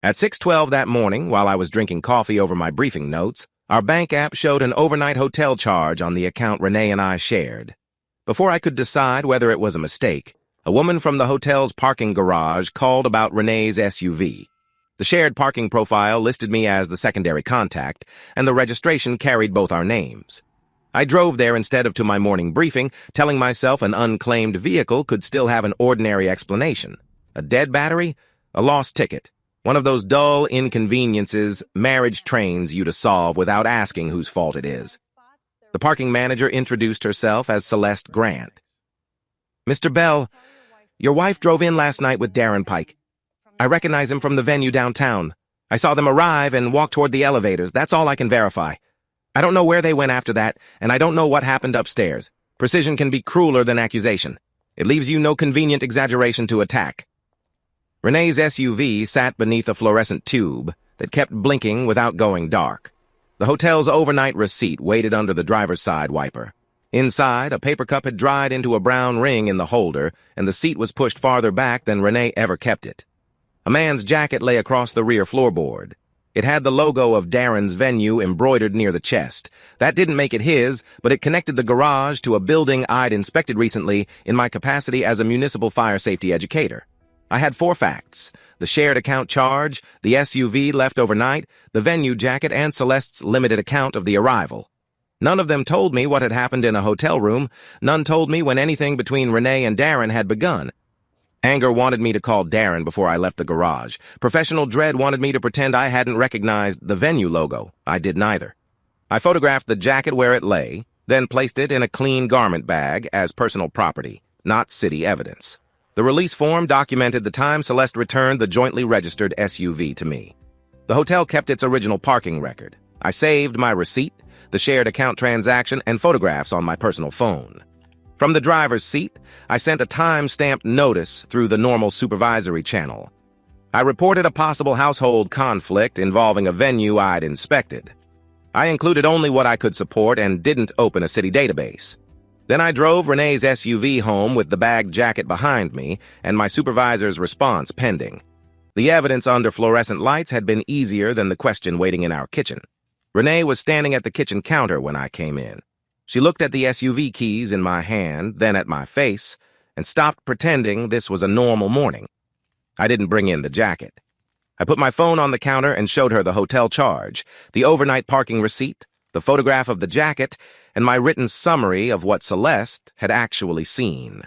At 6:12 that morning, while I was drinking coffee over my briefing notes, our bank app showed an overnight hotel charge on the account Renee and I shared. Before I could decide whether it was a mistake, a woman from the hotel's parking garage called about Renee's SUV. The shared parking profile listed me as the secondary contact, and the registration carried both our names. I drove there instead of to my morning briefing, telling myself an unclaimed vehicle could still have an ordinary explanation. A dead battery? A lost ticket. One of those dull inconveniences marriage trains you to solve without asking whose fault it is. The parking manager introduced herself as Celeste Grant. "Mr. Bell, your wife drove in last night with Darren Pike. I recognize him from the venue downtown. I saw them arrive and walk toward the elevators. That's all I can verify. I don't know where they went after that, and I don't know what happened upstairs. Precision can be crueler than accusation. It leaves you no convenient exaggeration to attack." Renee's SUV sat beneath a fluorescent tube that kept blinking without going dark. The hotel's overnight receipt waited under the driver's side wiper. Inside, a paper cup had dried into a brown ring in the holder, and the seat was pushed farther back than Renee ever kept it. A man's jacket lay across the rear floorboard. It had the logo of Darren's venue embroidered near the chest. That didn't make it his, but it connected the garage to a building I'd inspected recently in my capacity as a municipal fire safety educator. I had 4 facts: the shared account charge, the SUV left overnight, the venue jacket, and Celeste's limited account of the arrival. None of them told me what had happened in a hotel room. None told me when anything between Renee and Darren had begun. Anger wanted me to call Darren before I left the garage. Professional dread wanted me to pretend I hadn't recognized the venue logo. I did neither. I photographed the jacket where it lay, then placed it in a clean garment bag as personal property, not city evidence. The release form documented the time Celeste returned the jointly registered SUV to me. The hotel kept its original parking record. I saved my receipt, the shared account transaction, and photographs on my personal phone. From the driver's seat, I sent a time-stamped notice through the normal supervisory channel. I reported a possible household conflict involving a venue I'd inspected. I included only what I could support and didn't open a city database. Then I drove Renee's SUV home with the bag jacket behind me and my supervisor's response pending. The evidence under fluorescent lights had been easier than the question waiting in our kitchen. Renee was standing at the kitchen counter when I came in. She looked at the SUV keys in my hand, then at my face, and stopped pretending this was a normal morning. I didn't bring in the jacket. I put my phone on the counter and showed her the hotel charge, the overnight parking receipt, the photograph of the jacket, and my written summary of what Celeste had actually seen.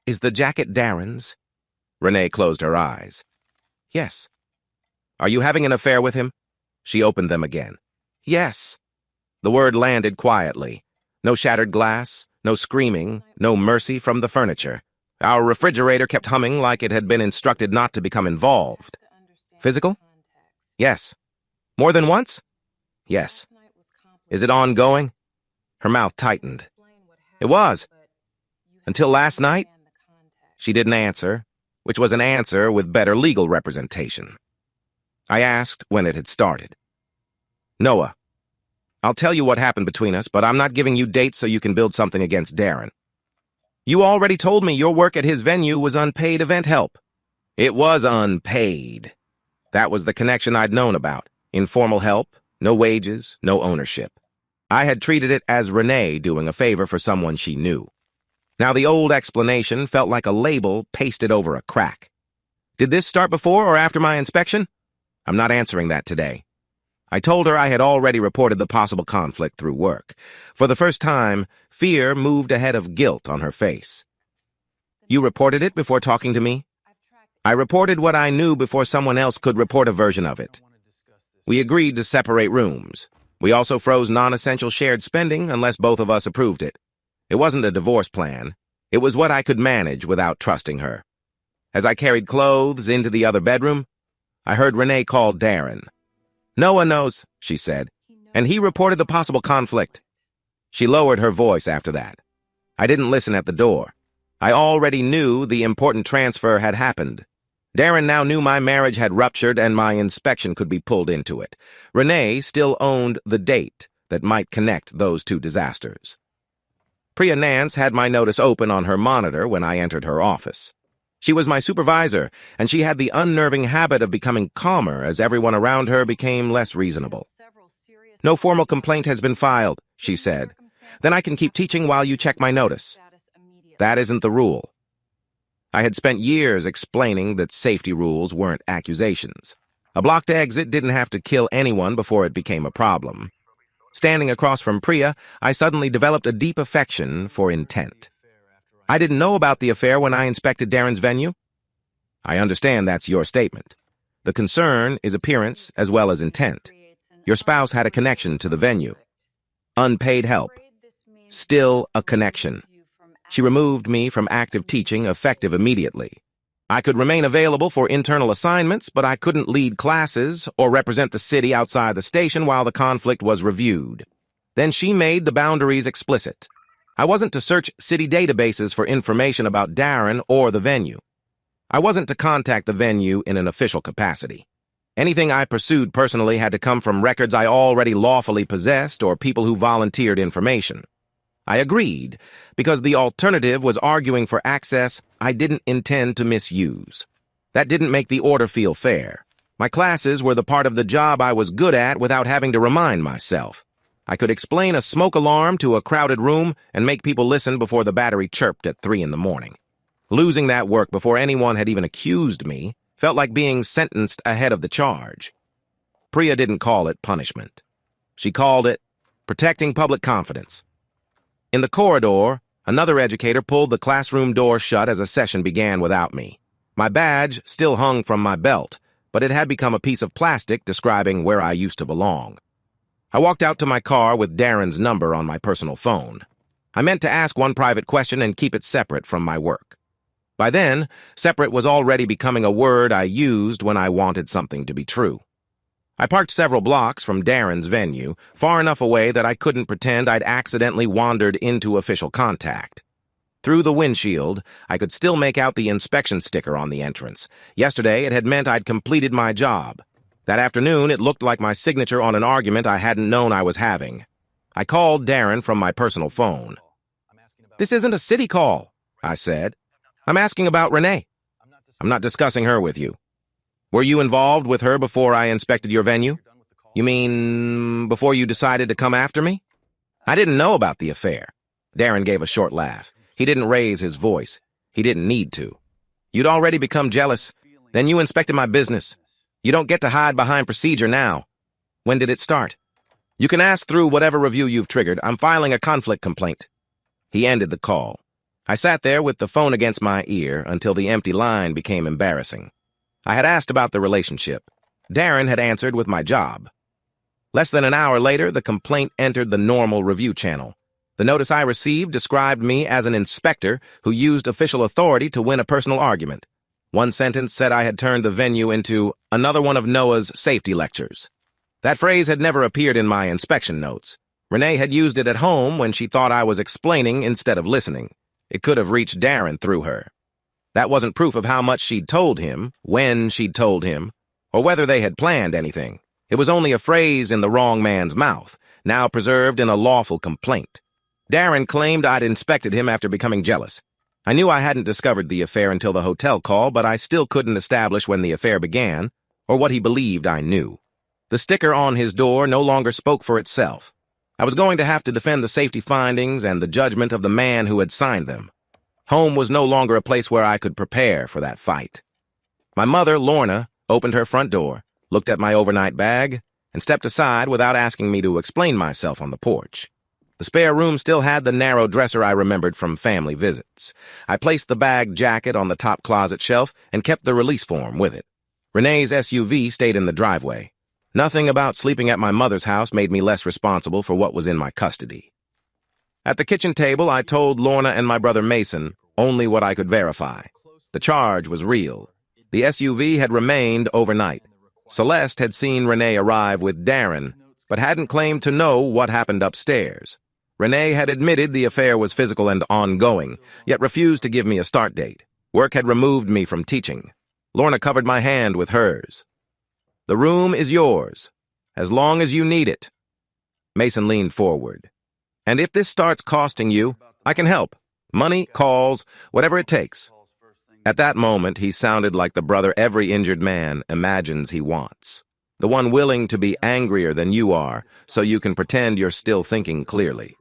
"Is the jacket Darren's?" Renee closed her eyes. "Yes." "Are you having an affair with him?" She opened them again. "Yes." The word landed quietly. No shattered glass, no screaming, no mercy from the furniture. Our refrigerator kept humming like it had been instructed not to become involved. "Physical?" "Yes." "More than once?" "Yes." "Is it ongoing?" Her mouth tightened. "It was. Until last night?" She didn't answer, which was an answer with better legal representation. I asked when it had started. "Noah, I'll tell you what happened between us, but I'm not giving you dates so you can build something against Darren. You already told me your work at his venue was unpaid event help." "It was unpaid." That was the connection I'd known about. Informal help, no wages, no ownership. I had treated it as Renee doing a favor for someone she knew. Now the old explanation felt like a label pasted over a crack. Did this start before or after my inspection? I'm not answering that today. I told her I had already reported the possible conflict through work. For the first time, fear moved ahead of guilt on her face. "You reported it before talking to me?" "I reported what I knew before someone else could report a version of it. We agreed to separate rooms. We also froze non-essential shared spending unless both of us approved it. It wasn't a divorce plan. It was what I could manage without trusting her. As I carried clothes into the other bedroom, I heard Renee call Darren. "Noah knows," she said, "and he reported the possible conflict." She lowered her voice after that. I didn't listen at the door. I already knew the important transfer had happened. Darren now knew my marriage had ruptured and my inspection could be pulled into it. Renee still owned the date that might connect those two disasters. Priya Nance had my notice open on her monitor when I entered her office. She was my supervisor, and she had the unnerving habit of becoming calmer as everyone around her became less reasonable. "No formal complaint has been filed," she said. "Then I can keep teaching while you check my notice." That isn't the rule. I had spent years explaining that safety rules weren't accusations. A blocked exit didn't have to kill anyone before it became a problem. Standing across from Priya, I suddenly developed a deep affection for intent. I didn't know about the affair when I inspected Darren's venue. I understand that's your statement. The concern is appearance as well as intent. Your spouse had a connection to the venue. Unpaid help. Still a connection. She removed me from active teaching effective immediately. I could remain available for internal assignments, but I couldn't lead classes or represent the city outside the station while the conflict was reviewed. Then she made the boundaries explicit. I wasn't to search city databases for information about Darren or the venue. I wasn't to contact the venue in an official capacity. Anything I pursued personally had to come from records I already lawfully possessed or people who volunteered information. I agreed, because the alternative was arguing for access I didn't intend to misuse. That didn't make the order feel fair. My classes were the part of the job I was good at without having to remind myself. I could explain a smoke alarm to a crowded room and make people listen before the battery chirped at 3 a.m. Losing that work before anyone had even accused me felt like being sentenced ahead of the charge. Priya didn't call it punishment. She called it protecting public confidence. In the corridor, another educator pulled the classroom door shut as a session began without me. My badge still hung from my belt, but it had become a piece of plastic describing where I used to belong. I walked out to my car with Darren's number on my personal phone. I meant to ask one private question and keep it separate from my work. By then, separate was already becoming a word I used when I wanted something to be true. I parked several blocks from Darren's venue, far enough away that I couldn't pretend I'd accidentally wandered into official contact. Through the windshield, I could still make out the inspection sticker on the entrance. Yesterday, it had meant I'd completed my job. That afternoon, it looked like my signature on an argument I hadn't known I was having. I called Darren from my personal phone. "This isn't a city call," I said. "I'm asking about Renee." "I'm not discussing her with you." "Were you involved with her before I inspected your venue?" "You mean before you decided to come after me?" "I didn't know about the affair." Darren gave a short laugh. He didn't raise his voice. He didn't need to. "You'd already become jealous. Then you inspected my business. You don't get to hide behind procedure now." "When did it start?" "You can ask through whatever review you've triggered. I'm filing a conflict complaint." He ended the call. I sat there with the phone against my ear until the empty line became embarrassing. I had asked about the relationship. Darren had answered with my job. Less than an hour later, the complaint entered the normal review channel. The notice I received described me as an inspector who used official authority to win a personal argument. One sentence said I had turned the venue into another one of Noah's safety lectures. That phrase had never appeared in my inspection notes. Renee had used it at home when she thought I was explaining instead of listening. It could have reached Darren through her. That wasn't proof of how much she'd told him, when she'd told him, or whether they had planned anything. It was only a phrase in the wrong man's mouth, now preserved in a lawful complaint. Darren claimed I'd inspected him after becoming jealous. I knew I hadn't discovered the affair until the hotel call, but I still couldn't establish when the affair began, or what he believed I knew. The sticker on his door no longer spoke for itself. I was going to have to defend the safety findings and the judgment of the man who had signed them. Home was no longer a place where I could prepare for that fight. My mother, Lorna, opened her front door, looked at my overnight bag, and stepped aside without asking me to explain myself on the porch. The spare room still had the narrow dresser I remembered from family visits. I placed the bag jacket on the top closet shelf and kept the release form with it. Renee's SUV stayed in the driveway. Nothing about sleeping at my mother's house made me less responsible for what was in my custody. At the kitchen table, I told Lorna and my brother Mason only what I could verify. The charge was real. The SUV had remained overnight. Celeste had seen Renee arrive with Darren, but hadn't claimed to know what happened upstairs. Renee had admitted the affair was physical and ongoing, yet refused to give me a start date. Work had removed me from teaching. Lorna covered my hand with hers. "The room is yours, as long as you need it." Mason leaned forward. "And if this starts costing you, I can help. Money, calls, whatever it takes." At that moment, he sounded like the brother every injured man imagines he wants. The one willing to be angrier than you are, so you can pretend you're still thinking clearly.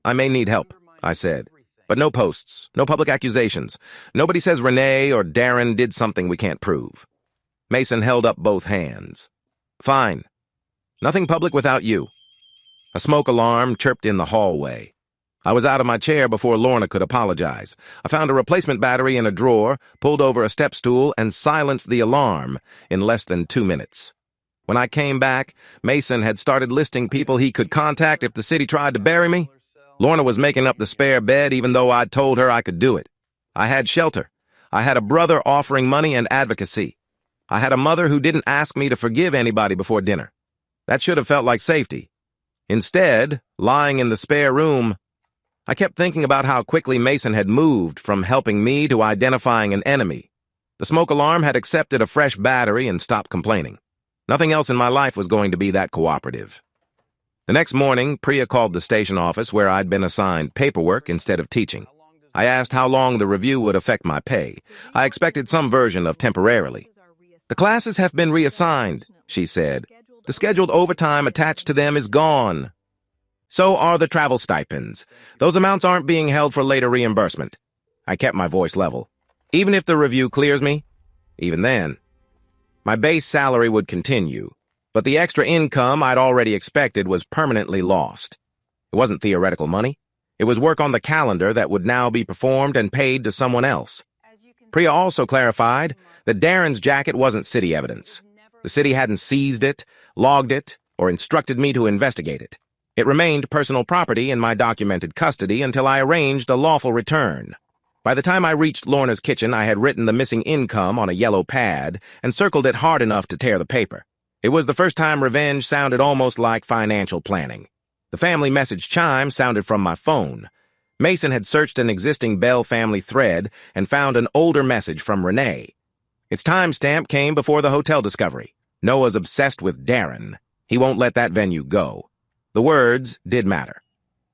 I may need help, I said. But no posts, no public accusations. Nobody says Renee or Darren did something we can't prove. Mason held up both hands. Fine. Nothing public without you. A smoke alarm chirped in the hallway. I was out of my chair before Lorna could apologize. I found a replacement battery in a drawer, pulled over a step stool, and silenced the alarm in less than 2 minutes. When I came back, Mason had started listing people he could contact if the city tried to bury me. Lorna was making up the spare bed even though I'd told her I could do it. I had shelter. I had a brother offering money and advocacy. I had a mother who didn't ask me to forgive anybody before dinner. That should have felt like safety. Instead, lying in the spare room, I kept thinking about how quickly Mason had moved from helping me to identifying an enemy. The smoke alarm had accepted a fresh battery and stopped complaining. Nothing else in my life was going to be that cooperative. The next morning, Priya called the station office where I'd been assigned paperwork instead of teaching. I asked how long the review would affect my pay. I expected some version of temporarily. The classes have been reassigned, she said. The scheduled overtime attached to them is gone. So are the travel stipends. Those amounts aren't being held for later reimbursement. I kept my voice level. Even if the review clears me, even then, my base salary would continue, but the extra income I'd already expected was permanently lost. It wasn't theoretical money. It was work on the calendar that would now be performed and paid to someone else. Priya also clarified that Darren's jacket wasn't city evidence. The city hadn't seized it, logged it, or instructed me to investigate it. It remained personal property in my documented custody until I arranged a lawful return. By the time I reached Lorna's kitchen, I had written the missing income on a yellow pad and circled it hard enough to tear the paper. It was the first time revenge sounded almost like financial planning. The family message chime sounded from my phone. Mason had searched an existing Bell family thread and found an older message from Renee. Its timestamp came before the hotel discovery. Noah's obsessed with Darren. He won't let that venue go. The words did matter.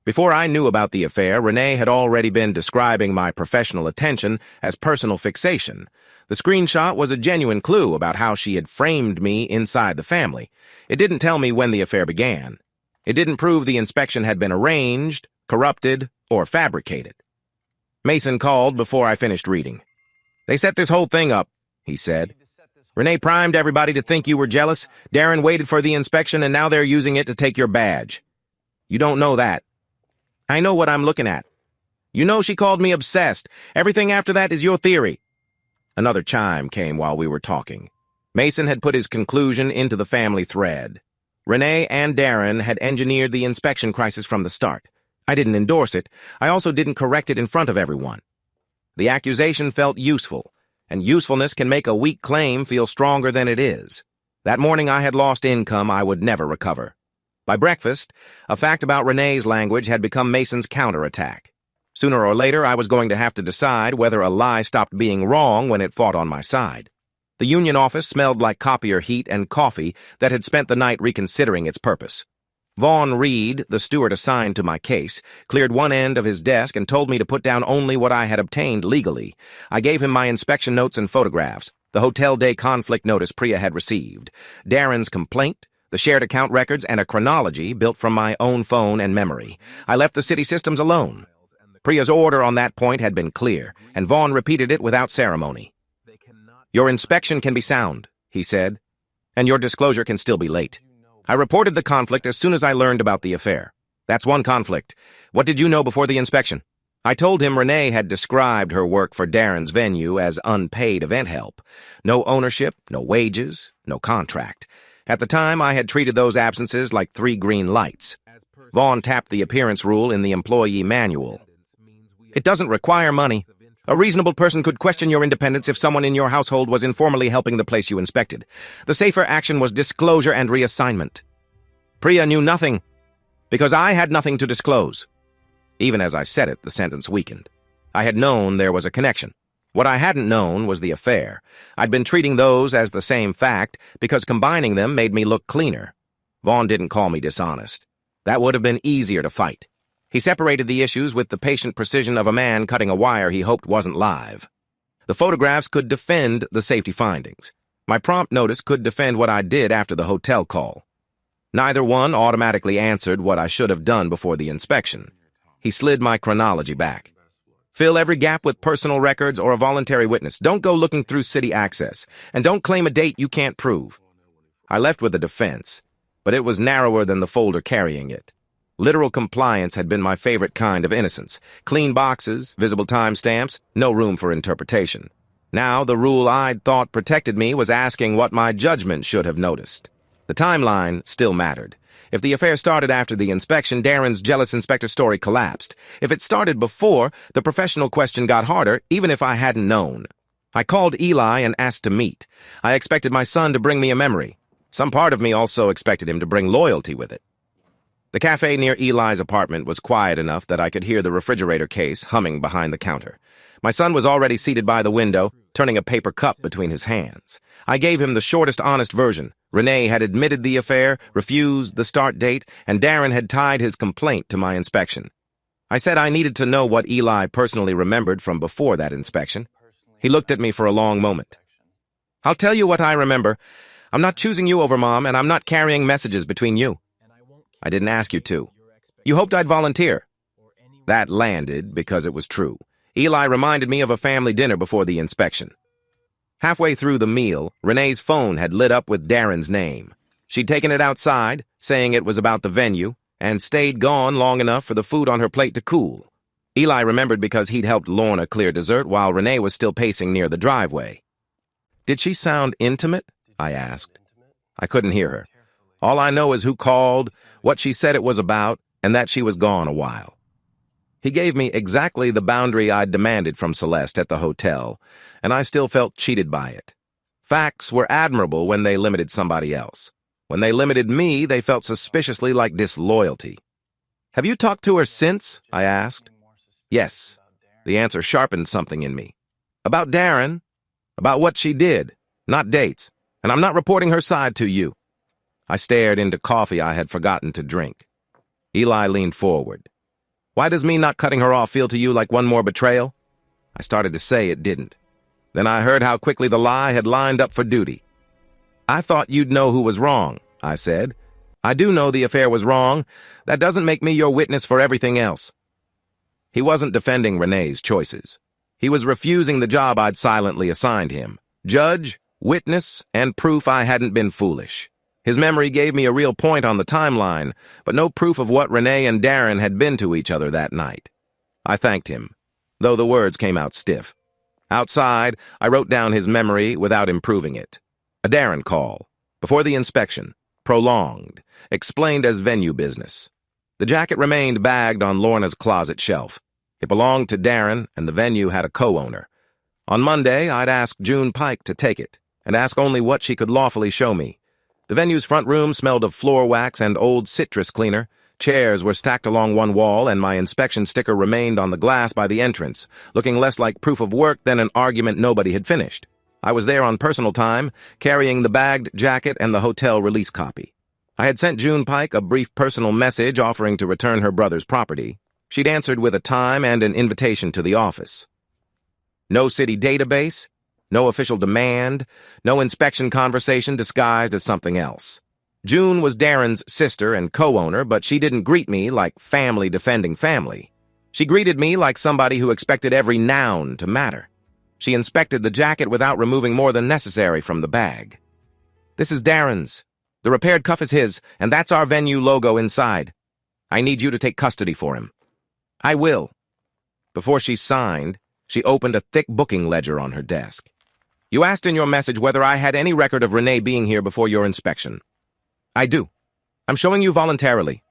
Before I knew about the affair, Renee had already been describing my professional attention as personal fixation. The screenshot was a genuine clue about how she had framed me inside the family. It didn't tell me when the affair began. It didn't prove the inspection had been arranged, corrupted, or fabricated. Mason called before I finished reading. They set this whole thing up, he said. Renee primed everybody to think you were jealous. Darren waited for the inspection, and now they're using it to take your badge. You don't know that. I know what I'm looking at. You know she called me obsessed. Everything after that is your theory. Another chime came while we were talking. Mason had put his conclusion into the family thread. Renee and Darren had engineered the inspection crisis from the start. I didn't endorse it. I also didn't correct it in front of everyone. The accusation felt useful, and usefulness can make a weak claim feel stronger than it is. That morning I had lost income I would never recover. By breakfast, a fact about Renee's language had become Mason's counterattack. Sooner or later, I was going to have to decide whether a lie stopped being wrong when it fought on my side. The union office smelled like copier heat and coffee that had spent the night reconsidering its purpose. Vaughn Reed, the steward assigned to my case, cleared one end of his desk and told me to put down only what I had obtained legally. I gave him my inspection notes and photographs, the hotel day conflict notice Priya had received, Darren's complaint, the shared account records, and a chronology built from my own phone and memory. I left the city systems alone. Priya's order on that point had been clear, and Vaughn repeated it without ceremony. Your inspection can be sound, he said, and your disclosure can still be late. I reported the conflict as soon as I learned about the affair. That's one conflict. What did you know before the inspection? I told him Renee had described her work for Darren's venue as unpaid event help. No ownership, no wages, no contract. At the time, I had treated those absences like 3 green lights. Vaughn tapped the appearance rule in the employee manual. It doesn't require money. A reasonable person could question your independence if someone in your household was informally helping the place you inspected. The safer action was disclosure and reassignment. Priya knew nothing, because I had nothing to disclose. Even as I said it, the sentence weakened. I had known there was a connection. What I hadn't known was the affair. I'd been treating those as the same fact because combining them made me look cleaner. Vaughn didn't call me dishonest. That would have been easier to fight. He separated the issues with the patient precision of a man cutting a wire he hoped wasn't live. The photographs could defend the safety findings. My prompt notice could defend what I did after the hotel call. Neither one automatically answered what I should have done before the inspection. He slid my chronology back. Fill every gap with personal records or a voluntary witness. Don't go looking through city access. And don't claim a date you can't prove. I left with a defense, but it was narrower than the folder carrying it. Literal compliance had been my favorite kind of innocence. Clean boxes, visible timestamps, no room for interpretation. Now the rule I'd thought protected me was asking what my judgment should have noticed. The timeline still mattered. If the affair started after the inspection, Darren's jealous inspector story collapsed. If it started before, the professional question got harder, even if I hadn't known. I called Eli and asked to meet. I expected my son to bring me a memory. Some part of me also expected him to bring loyalty with it. The cafe near Eli's apartment was quiet enough that I could hear the refrigerator case humming behind the counter. My son was already seated by the window, turning a paper cup between his hands. I gave him the shortest, honest version. Renee had admitted the affair, refused the start date, and Darren had tied his complaint to my inspection. I said I needed to know what Eli personally remembered from before that inspection. He looked at me for a long moment. I'll tell you what I remember. I'm not choosing you over Mom, and I'm not carrying messages between you. I didn't ask you to. You hoped I'd volunteer. That landed because it was true. Eli reminded me of a family dinner before the inspection. Halfway through the meal, Renee's phone had lit up with Darren's name. She'd taken it outside, saying it was about the venue, and stayed gone long enough for the food on her plate to cool. Eli remembered because he'd helped Lorna clear dessert while Renee was still pacing near the driveway. Did she sound intimate? I asked. I couldn't hear her. All I know is who called, what she said it was about, and that she was gone a while. He gave me exactly the boundary I'd demanded from Celeste at the hotel, and I still felt cheated by it. Facts were admirable when they limited somebody else. When they limited me, they felt suspiciously like disloyalty. Have you talked to her since? I asked. Yes. The answer sharpened something in me. About Darren, about what she did, not dates, and I'm not reporting her side to you. I stared into coffee I had forgotten to drink. Eli leaned forward. Why does me not cutting her off feel to you like one more betrayal? I started to say it didn't. Then I heard how quickly the lie had lined up for duty. I thought you'd know who was wrong, I said. I do know the affair was wrong. That doesn't make me your witness for everything else. He wasn't defending Renee's choices. He was refusing the job I'd silently assigned him. Judge, witness, and proof I hadn't been foolish. His memory gave me a real point on the timeline, but no proof of what Renee and Darren had been to each other that night. I thanked him, though the words came out stiff. Outside, I wrote down his memory without improving it. A Darren call, before the inspection, prolonged, explained as venue business. The jacket remained bagged on Lorna's closet shelf. It belonged to Darren, and the venue had a co-owner. On Monday, I'd ask June Pike to take it, and ask only what she could lawfully show me. The venue's front room smelled of floor wax and old citrus cleaner. Chairs were stacked along one wall, and my inspection sticker remained on the glass by the entrance, looking less like proof of work than an argument nobody had finished. I was there on personal time, carrying the bagged jacket and the hotel release copy. I had sent June Pike a brief personal message offering to return her brother's property. She'd answered with a time and an invitation to the office. No city database, no official demand, no inspection conversation disguised as something else. June was Darren's sister and co-owner, but she didn't greet me like family defending family. She greeted me like somebody who expected every noun to matter. She inspected the jacket without removing more than necessary from the bag. This is Darren's. The repaired cuff is his, and that's our venue logo inside. I need you to take custody for him. I will. Before she signed, she opened a thick booking ledger on her desk. You asked in your message whether I had any record of Renee being here before your inspection. I do. I'm showing you voluntarily.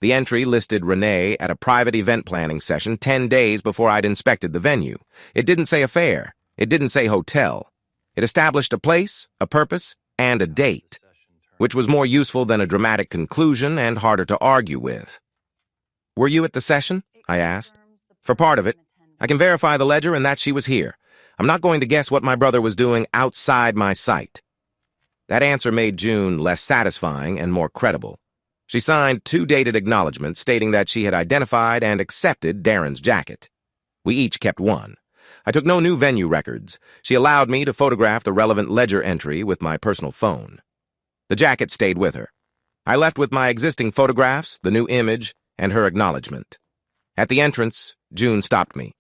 The entry listed Renee at a private event planning session 10 days before I'd inspected the venue. It didn't say affair. It didn't say hotel. It established a place, a purpose, and a date, which was more useful than a dramatic conclusion and harder to argue with. Were you at the session? I asked. For part of it. I can verify the ledger and that she was here. I'm not going to guess what my brother was doing outside my sight. That answer made June less satisfying and more credible. She signed 2 dated acknowledgments stating that she had identified and accepted Darren's jacket. We each kept one. I took no new venue records. She allowed me to photograph the relevant ledger entry with my personal phone. The jacket stayed with her. I left with my existing photographs, the new image, and her acknowledgement. At the entrance, June stopped me.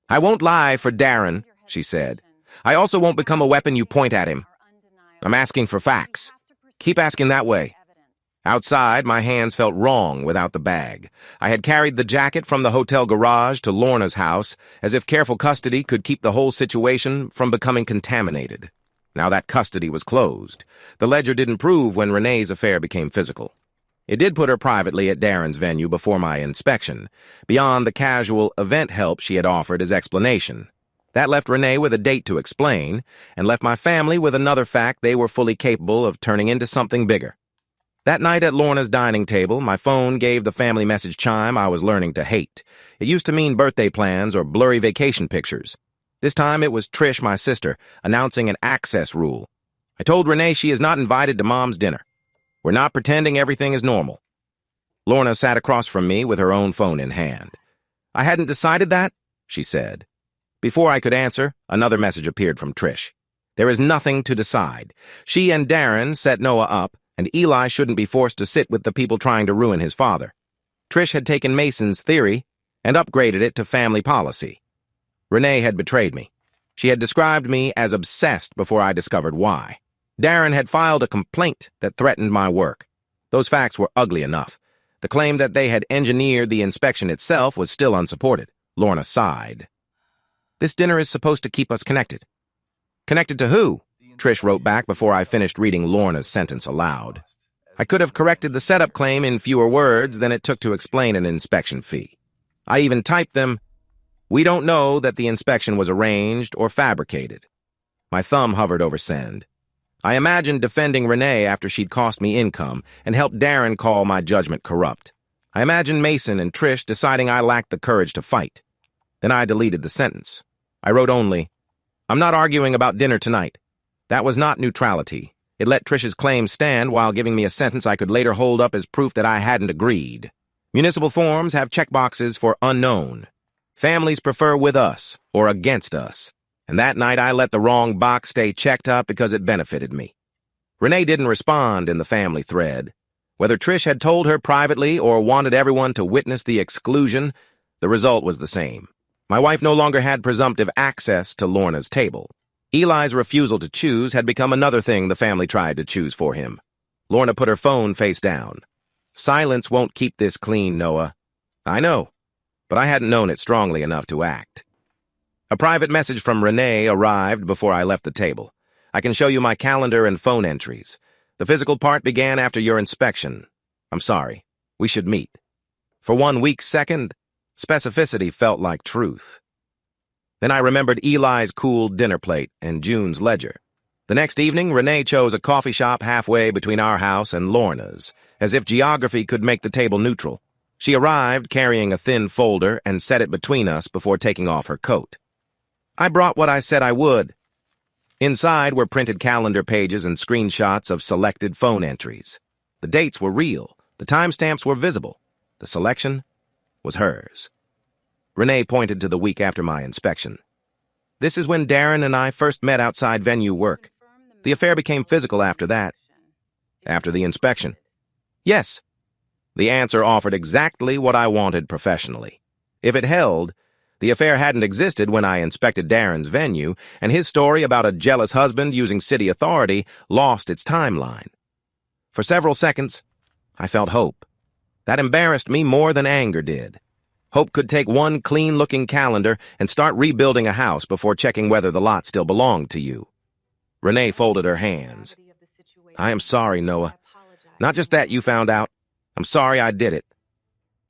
"I won't lie for Darren," she said. "I also won't become a weapon you point at him. I'm asking for facts. Keep asking that way." Outside, my hands felt wrong without the bag. I had carried the jacket from the hotel garage to Lorna's house, as if careful custody could keep the whole situation from becoming contaminated. Now that custody was closed. The ledger didn't prove when Renee's affair became physical. It did put her privately at Darren's venue before my inspection, beyond the casual event help she had offered as explanation. That left Renee with a date to explain, and left my family with another fact they were fully capable of turning into something bigger. That night at Lorna's dining table, my phone gave the family message chime I was learning to hate. It used to mean birthday plans or blurry vacation pictures. This time it was Trish, my sister, announcing an access rule. I told Renee she is not invited to Mom's dinner. We're not pretending everything is normal. Lorna sat across from me with her own phone in hand. "I hadn't decided that," she said. Before I could answer, another message appeared from Trish. "There is nothing to decide. She and Darren set Noah up, and Eli shouldn't be forced to sit with the people trying to ruin his father." Trish had taken Mason's theory and upgraded it to family policy. Renee had betrayed me. She had described me as obsessed before I discovered why. Darren had filed a complaint that threatened my work. Those facts were ugly enough. The claim that they had engineered the inspection itself was still unsupported. Lorna sighed. "This dinner is supposed to keep us connected." "Connected to who?" Trish wrote back before I finished reading Lorna's sentence aloud. I could have corrected the setup claim in fewer words than it took to explain an inspection fee. I even typed them, "We don't know that the inspection was arranged or fabricated." My thumb hovered over send. I imagined defending Renee after she'd cost me income and helped Darren call my judgment corrupt. I imagined Mason and Trish deciding I lacked the courage to fight. Then I deleted the sentence. I wrote only, "I'm not arguing about dinner tonight." That was not neutrality. It let Trish's claim stand while giving me a sentence I could later hold up as proof that I hadn't agreed. Municipal forms have checkboxes for unknown. Families prefer with us or against us. And that night I let the wrong box stay checked up because it benefited me. Renee didn't respond in the family thread. Whether Trish had told her privately or wanted everyone to witness the exclusion, the result was the same. My wife no longer had presumptive access to Lorna's table. Eli's refusal to choose had become another thing the family tried to choose for him. Lorna put her phone face down. "Silence won't keep this clean, Noah." "I know, but I hadn't known it strongly enough to act." A private message from Renee arrived before I left the table. "I can show you my calendar and phone entries. The physical part began after your inspection. I'm sorry. We should meet." For 1 weak second, specificity felt like truth. Then I remembered Eli's cool dinner plate and June's ledger. The next evening, Renee chose a coffee shop halfway between our house and Lorna's, as if geography could make the table neutral. She arrived carrying a thin folder and set it between us before taking off her coat. "I brought what I said I would." Inside were printed calendar pages and screenshots of selected phone entries. The dates were real. The timestamps were visible. The selection was hers. Renee pointed to the week after my inspection. "This is when Darren and I first met outside venue work. The affair became physical after that." "After the inspection?" "Yes." The answer offered exactly what I wanted professionally. If it held, the affair hadn't existed when I inspected Darren's venue, and his story about a jealous husband using city authority lost its timeline. For several seconds, I felt hope. That embarrassed me more than anger did. Hope could take one clean-looking calendar and start rebuilding a house before checking whether the lot still belonged to you. Renee folded her hands. "I am sorry, Noah. Not just that you found out. I'm sorry I did it."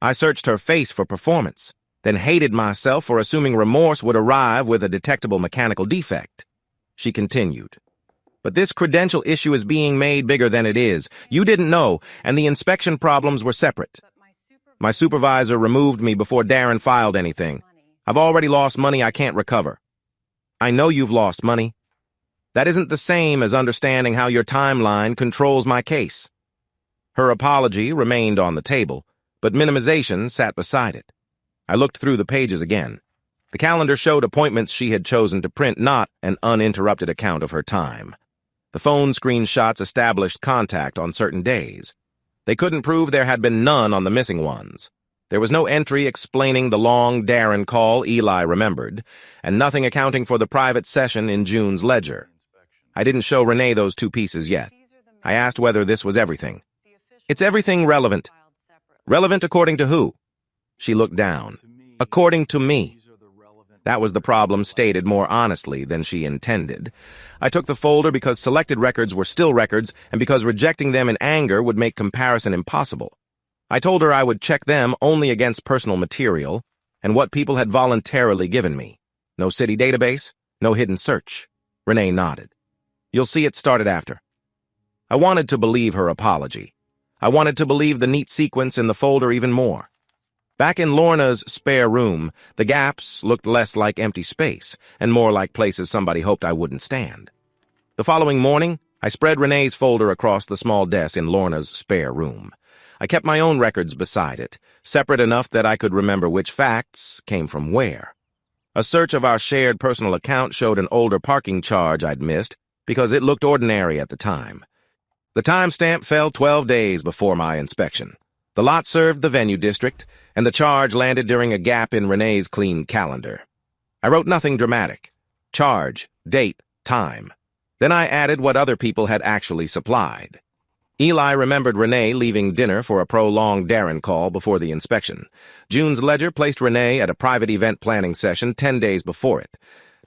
I searched her face for performance, then hated myself for assuming remorse would arrive with a detectable mechanical defect. She continued, "But this credential issue is being made bigger than it is. You didn't know, and the inspection problems were separate. My supervisor removed me before Darren filed anything. I've already lost money I can't recover." "I know you've lost money. That isn't the same as understanding how your timeline controls my case." Her apology remained on the table, but minimization sat beside it. I looked through the pages again. The calendar showed appointments she had chosen to print, not an uninterrupted account of her time. The phone screenshots established contact on certain days. They couldn't prove there had been none on the missing ones. There was no entry explaining the long Darren call Eli remembered, and nothing accounting for the private session in June's ledger. I didn't show Renee those two pieces yet. I asked whether this was everything. It's everything relevant. Relevant according to who? She looked down. According to me. That was the problem stated more honestly than she intended. I took the folder because selected records were still records and because rejecting them in anger would make comparison impossible. I told her I would check them only against personal material and what people had voluntarily given me. No city database, no hidden search. Renee nodded. You'll see it started after. I wanted to believe her apology. I wanted to believe the neat sequence in the folder even more. Back in Lorna's spare room, the gaps looked less like empty space and more like places somebody hoped I wouldn't stand. The following morning, I spread Renee's folder across the small desk in Lorna's spare room. I kept my own records beside it, separate enough that I could remember which facts came from where. A search of our shared personal account showed an older parking charge I'd missed because it looked ordinary at the time. The timestamp fell 12 days before my inspection. The lot served the venue district, and the charge landed during a gap in Renee's clean calendar. I wrote nothing dramatic. Charge, date, time. Then I added what other people had actually supplied. Eli remembered Renee leaving dinner for a prolonged Darren call before the inspection. June's ledger placed Renee at a private event planning session 10 days before it.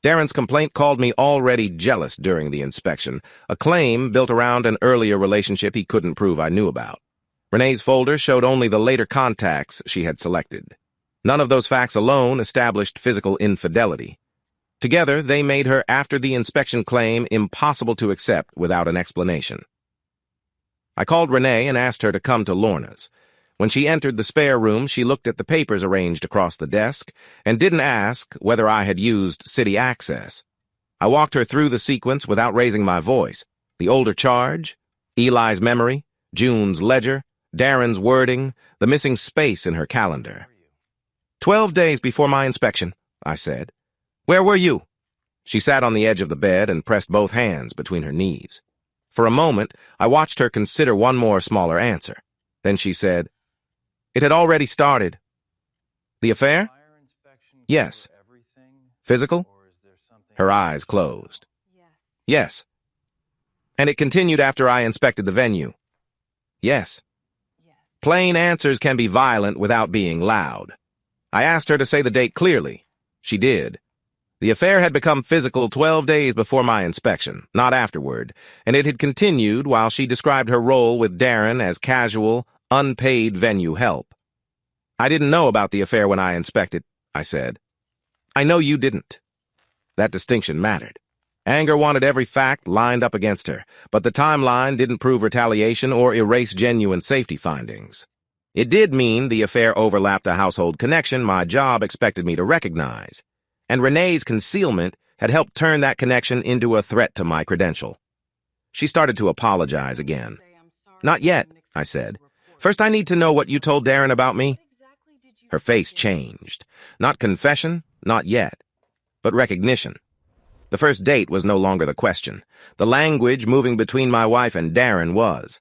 Darren's complaint called me already jealous during the inspection, a claim built around an earlier relationship he couldn't prove I knew about. Renee's folder showed only the later contacts she had selected. None of those facts alone established physical infidelity. Together, they made her after the inspection claim impossible to accept without an explanation. I called Renee and asked her to come to Lorna's. When she entered the spare room, she looked at the papers arranged across the desk and didn't ask whether I had used city access. I walked her through the sequence without raising my voice. The older charge, Eli's memory, June's ledger, Darren's wording, the missing space in her calendar. 12 days before my inspection, I said. Where were you? She sat on the edge of the bed and pressed both hands between her knees. For a moment, I watched her consider one more smaller answer. Then she said, It had already started. The affair? Yes. Physical? Her eyes closed. Yes. And it continued after I inspected the venue. Yes. Plain answers can be violent without being loud. I asked her to say the date clearly. She did. The affair had become physical 12 days before my inspection, not afterward, and it had continued while she described her role with Darren as casual, unpaid venue help. I didn't know about the affair when I inspected, I said. I know you didn't. That distinction mattered. Anger wanted every fact lined up against her, but the timeline didn't prove retaliation or erase genuine safety findings. It did mean the affair overlapped a household connection my job expected me to recognize, and Renee's concealment had helped turn that connection into a threat to my credential. She started to apologize again. Not yet, I said. First, I need to know what you told Darren about me. Her face changed. Not confession, not yet, but recognition. The first date was no longer the question. The language moving between my wife and Darren was.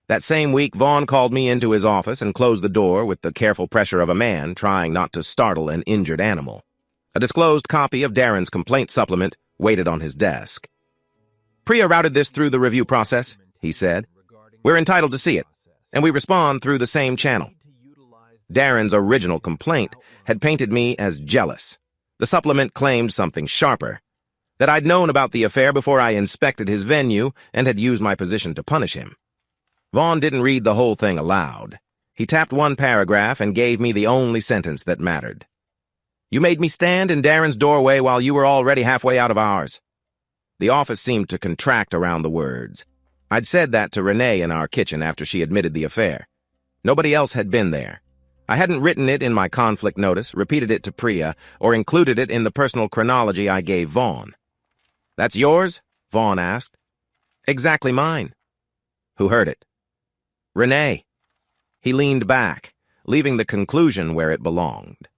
That same week, Vaughn called me into his office and closed the door with the careful pressure of a man trying not to startle an injured animal. A disclosed copy of Darren's complaint supplement waited on his desk. Priya routed this through the review process, he said. We're entitled to see it, and we respond through the same channel. Darren's original complaint had painted me as jealous. The supplement claimed something sharper, that I'd known about the affair before I inspected his venue and had used my position to punish him. Vaughn didn't read the whole thing aloud. He tapped one paragraph and gave me the only sentence that mattered. You made me stand in Darren's doorway while you were already halfway out of ours. The office seemed to contract around the words. I'd said that to Renee in our kitchen after she admitted the affair. Nobody else had been there. I hadn't written it in my conflict notice, repeated it to Priya, or included it in the personal chronology I gave Vaughn. That's yours? Vaughn asked. Exactly mine. Who heard it? Renee. He leaned back, leaving the conclusion where it belonged.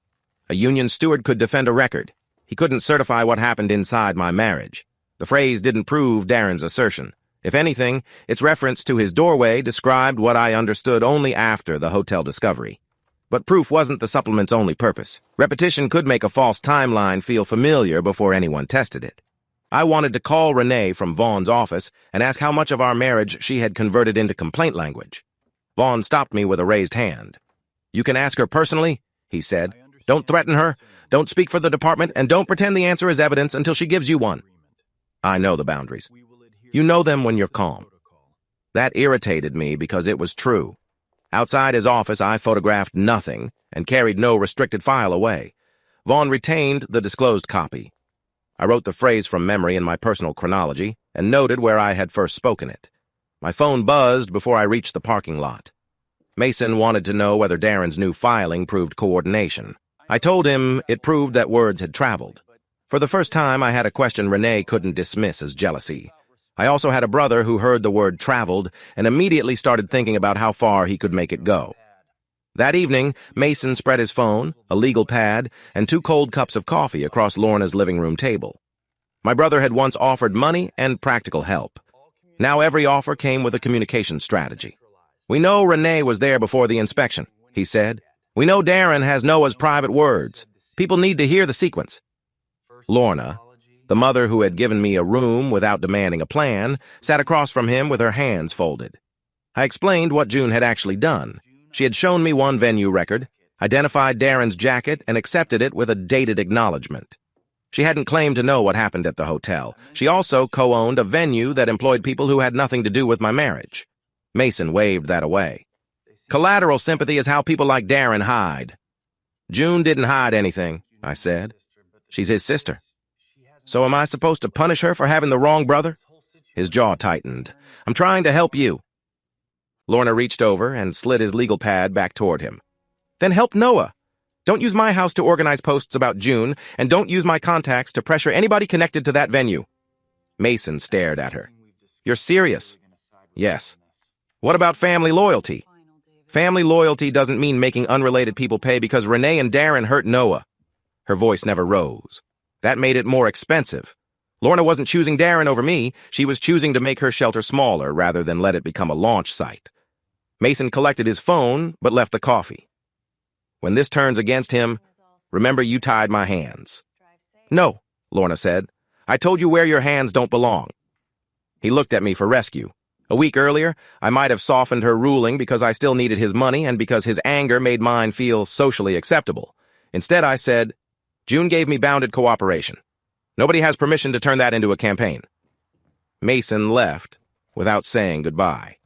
A union steward could defend a record. He couldn't certify what happened inside my marriage. The phrase didn't prove Darren's assertion. If anything, its reference to his doorway described what I understood only after the hotel discovery. But proof wasn't the supplement's only purpose. Repetition could make a false timeline feel familiar before anyone tested it. I wanted to call Renee from Vaughn's office and ask how much of our marriage she had converted into complaint language. Vaughn stopped me with a raised hand. "You can ask her personally," he said. "Don't threaten her, don't speak for the department, and don't pretend the answer is evidence until she gives you one." I know the boundaries. You know them when you're calm. That irritated me because it was true. Outside his office, I photographed nothing and carried no restricted file away. Vaughn retained the disclosed copy. I wrote the phrase from memory in my personal chronology and noted where I had first spoken it. My phone buzzed before I reached the parking lot. Mason wanted to know whether Darren's new filing proved coordination. I told him it proved that words had traveled. For the first time, I had a question Renee couldn't dismiss as jealousy. I also had a brother who heard the word traveled and immediately started thinking about how far he could make it go. That evening, Mason spread his phone, a legal pad, and 2 cold cups of coffee across Lorna's living room table. My brother had once offered money and practical help. Now every offer came with a communication strategy. "We know Renee was there before the inspection," he said. "We know Darren has Noah's private words. People need to hear the sequence." Lorna, the mother who had given me a room without demanding a plan, sat across from him with her hands folded. I explained what June had actually done. She had shown me one venue record, identified Darren's jacket, and accepted it with a dated acknowledgement. She hadn't claimed to know what happened at the hotel. She also co-owned a venue that employed people who had nothing to do with my marriage. Mason waved that away. "Collateral sympathy is how people like Darren hide." "June didn't hide anything," I said. "She's his sister." "So am I supposed to punish her for having the wrong brother?" His jaw tightened. "I'm trying to help you." Lorna reached over and slid his legal pad back toward him. "Then help Noah. Don't use my house to organize posts about June, and don't use my contacts to pressure anybody connected to that venue." Mason stared at her. "You're serious?" "Yes." "What about family loyalty?" "Family loyalty doesn't mean making unrelated people pay because Renee and Darren hurt Noah." Her voice never rose. That made it more expensive. Lorna wasn't choosing Darren over me. She was choosing to make her shelter smaller rather than let it become a launch site. Mason collected his phone, but left the coffee. "When this turns against him, remember you tied my hands." "No," Lorna said. "I told you where your hands don't belong." He looked at me for rescue. A week earlier, I might have softened her ruling because I still needed his money and because his anger made mine feel socially acceptable. Instead, I said, "June gave me bounded cooperation. Nobody has permission to turn that into a campaign." Mason left without saying goodbye.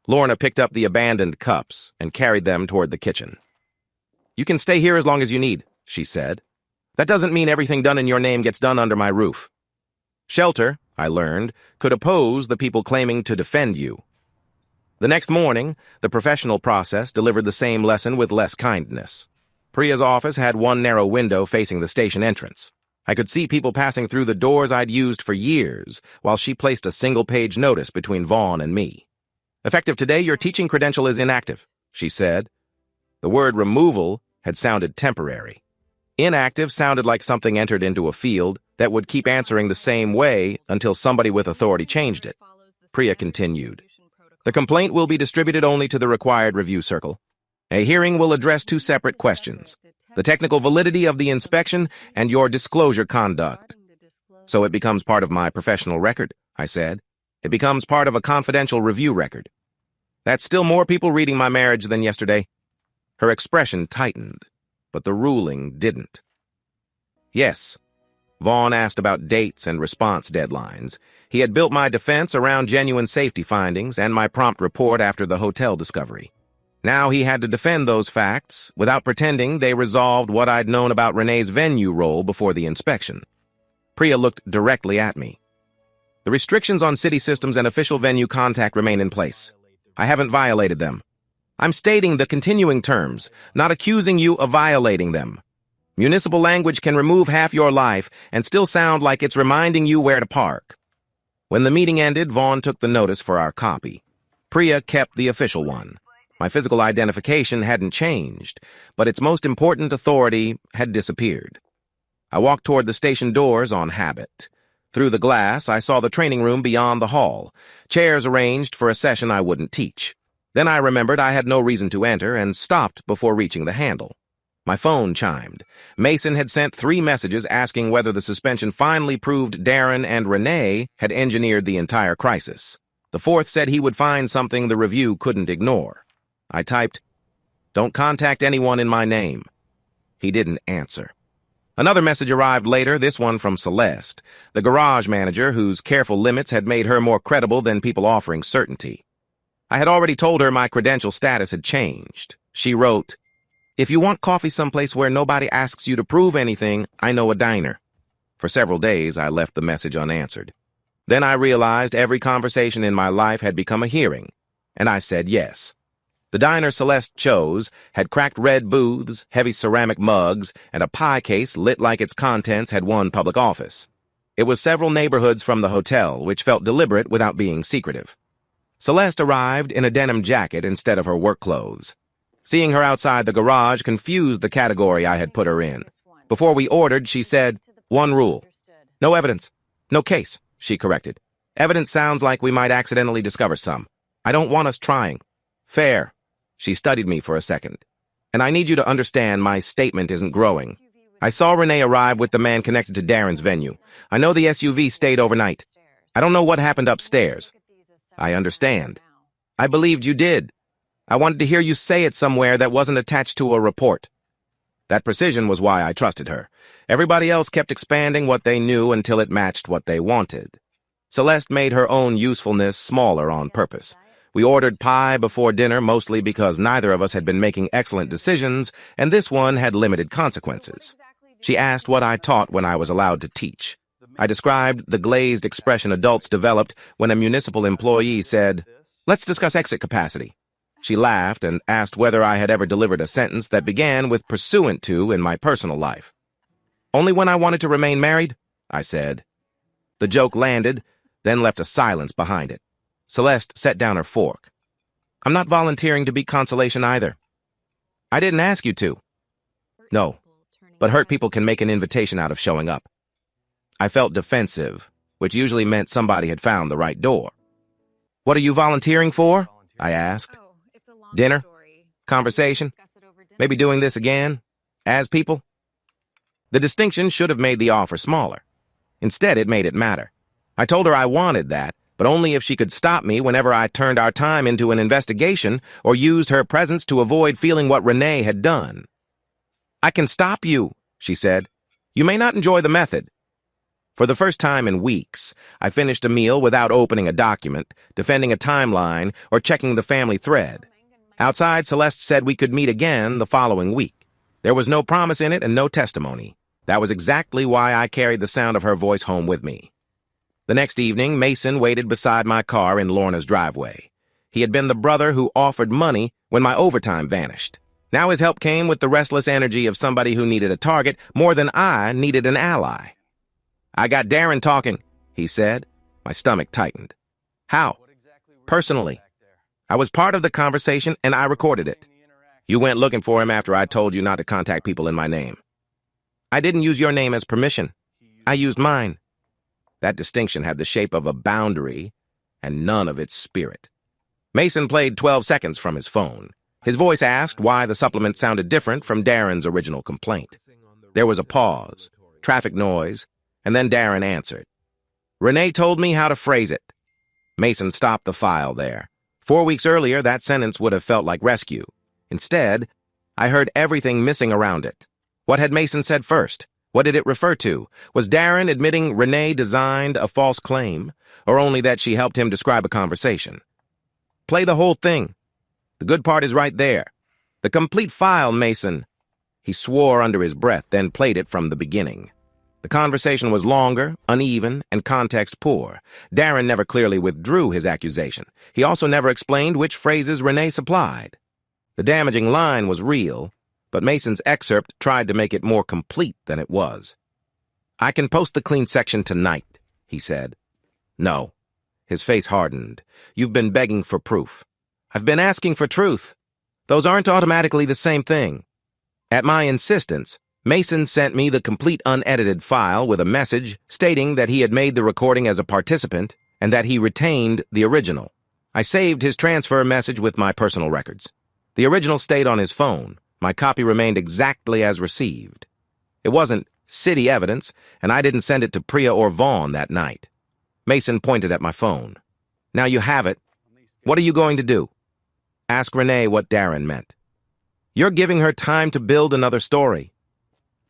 Lorna picked up the abandoned cups and carried them toward the kitchen. "You can stay here as long as you need," she said. "That doesn't mean everything done in your name gets done under my roof." Shelter, I learned, could oppose the people claiming to defend you. The next morning, the professional process delivered the same lesson with less kindness. Priya's office had one narrow window facing the station entrance. I could see people passing through the doors I'd used for years, while she placed a single-page notice between Vaughn and me. "Effective today, your teaching credential is inactive," she said. The word removal had sounded temporary. Inactive sounded like something entered into a field that would keep answering the same way until somebody with authority changed it. Priya continued. "The complaint will be distributed only to the required review circle. A hearing will address 2 separate questions: the technical validity of the inspection and your disclosure conduct." "So it becomes part of my professional record," I said. "It becomes part of a confidential review record." "That's still more people reading my marriage than yesterday." Her expression tightened, but the ruling didn't. "Yes." Vaughn asked about dates and response deadlines. He had built my defense around genuine safety findings and my prompt report after the hotel discovery. Now he had to defend those facts without pretending they resolved what I'd known about Renee's venue role before the inspection. Priya looked directly at me. "The restrictions on city systems and official venue contact remain in place. I haven't violated them. I'm stating the continuing terms, not accusing you of violating them. Municipal language can remove half your life and still sound like it's reminding you where to park." When the meeting ended, Vaughn took the notice for our copy. Priya kept the official one. My physical identification hadn't changed, but its most important authority had disappeared. I walked toward the station doors on habit. Through the glass, I saw the training room beyond the hall, chairs arranged for a session I wouldn't teach. Then I remembered I had no reason to enter and stopped before reaching the handle. My phone chimed. Mason had sent 3 messages asking whether the suspension finally proved Darren and Renee had engineered the entire crisis. The 4th said he would find something the review couldn't ignore. I typed, "Don't contact anyone in my name." He didn't answer. Another message arrived later, this one from Celeste, the garage manager whose careful limits had made her more credible than people offering certainty. I had already told her my credential status had changed. She wrote, "If you want coffee someplace where nobody asks you to prove anything, I know a diner." For several days, I left the message unanswered. Then I realized every conversation in my life had become a hearing, and I said yes. The diner Celeste chose had cracked red booths, heavy ceramic mugs, and a pie case lit like its contents had won public office. It was several neighborhoods from the hotel, which felt deliberate without being secretive. Celeste arrived in a denim jacket instead of her work clothes. Seeing her outside the garage confused the category I had put her in. Before we ordered, she said, "One rule. No evidence. No case," she corrected. "Evidence sounds like we might accidentally discover some. I don't want us trying." "Fair." She studied me for a second. "And I need you to understand my statement isn't growing. I saw Renee arrive with the man connected to Darren's venue. I know the SUV stayed overnight. I don't know what happened upstairs." "I understand. I believed you did. I wanted to hear you say it somewhere that wasn't attached to a report." That precision was why I trusted her. Everybody else kept expanding what they knew until it matched what they wanted. Celeste made her own usefulness smaller on purpose. We ordered pie before dinner mostly because neither of us had been making excellent decisions, and this one had limited consequences. She asked what I taught when I was allowed to teach. I described the glazed expression adults developed when a municipal employee said, "Let's discuss exit capacity." She laughed and asked whether I had ever delivered a sentence that began with "pursuant to" in my personal life. "Only when I wanted to remain married," I said. The joke landed, then left a silence behind it. Celeste set down her fork. "I'm not volunteering to be consolation either." "I didn't ask you to." "No, but hurt people can make an invitation out of showing up." I felt defensive, which usually meant somebody had found the right door. "What are you volunteering for?" I asked. "Dinner? Conversation? Maybe doing this again? As people?" The distinction should have made the offer smaller. Instead, it made it matter. I told her I wanted that, but only if she could stop me whenever I turned our time into an investigation or used her presence to avoid feeling what Renee had done. "I can stop you," she said. "You may not enjoy the method." For the first time in weeks, I finished a meal without opening a document, defending a timeline, or checking the family thread. Outside, Celeste said we could meet again the following week. There was no promise in it and no testimony. That was exactly why I carried the sound of her voice home with me. The next evening, Mason waited beside my car in Lorna's driveway. He had been the brother who offered money when my overtime vanished. Now his help came with the restless energy of somebody who needed a target more than I needed an ally. "I got Darren talking," he said. My stomach tightened. "How?" "Personally. I was part of the conversation and I recorded it. You went looking for him after I told you not to contact people in my name." "I didn't use your name as permission. I used mine." That distinction had the shape of a boundary and none of its spirit. Mason played 12 seconds from his phone. His voice asked why the supplement sounded different from Darren's original complaint. There was a pause, traffic noise, and then Darren answered. "Renee told me how to phrase it." Mason stopped the file there. 4 weeks earlier, that sentence would have felt like rescue. Instead, I heard everything missing around it. What had Mason said first? What did it refer to? Was Darren admitting Renee designed a false claim, or only that she helped him describe a conversation? "Play the whole thing. The good part is right there. The complete file, Mason." He swore under his breath, then played it from the beginning. The conversation was longer, uneven, and context poor. Darren never clearly withdrew his accusation. He also never explained which phrases Renee supplied. The damaging line was real, but Mason's excerpt tried to make it more complete than it was. "I can post the clean section tonight," he said. "No." His face hardened. "You've been begging for proof." "I've been asking for truth." Those aren't automatically the same thing. At my insistence, Mason sent me the complete unedited file with a message stating that he had made the recording as a participant and that he retained the original. I saved his transfer message with my personal records. The original stayed on his phone. My copy remained exactly as received. It wasn't city evidence, and I didn't send it to Priya or Vaughn that night. Mason pointed at my phone. Now you have it. What are you going to do? Ask Renee what Darren meant. You're giving her time to build another story.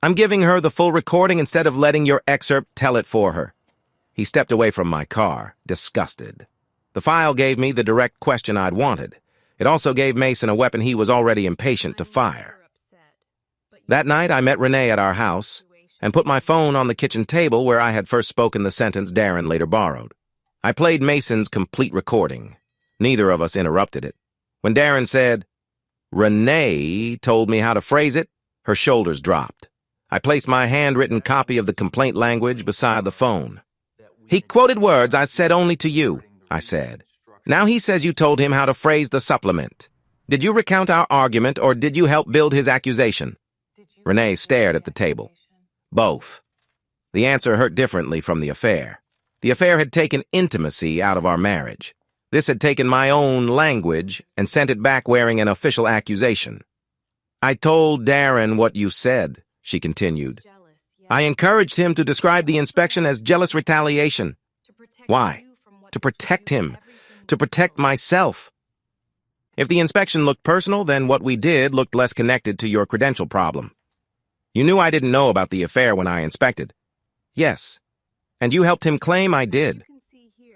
I'm giving her the full recording instead of letting your excerpt tell it for her. He stepped away from my car, disgusted. The file gave me the direct question I'd wanted. It also gave Mason a weapon he was already impatient to fire. That night, I met Renee at our house and put my phone on the kitchen table where I had first spoken the sentence Darren later borrowed. I played Mason's complete recording. Neither of us interrupted it. When Darren said, "Renee told me how to phrase it," her shoulders dropped. I placed my handwritten copy of the complaint language beside the phone. "He quoted words I said only to you," I said. "Now he says you told him how to phrase the supplement. Did you recount our argument, or did you help build his accusation?" Renee stared at the table. Both. The answer hurt differently from the affair. The affair had taken intimacy out of our marriage. This had taken my own language and sent it back wearing an official accusation. "I told Darren what you said," she continued. "I encouraged him to describe the inspection as jealous retaliation." Why? To protect him. To protect myself. If the inspection looked personal, then what we did looked less connected to your credential problem. You knew I didn't know about the affair when I inspected. Yes. And you helped him claim I did.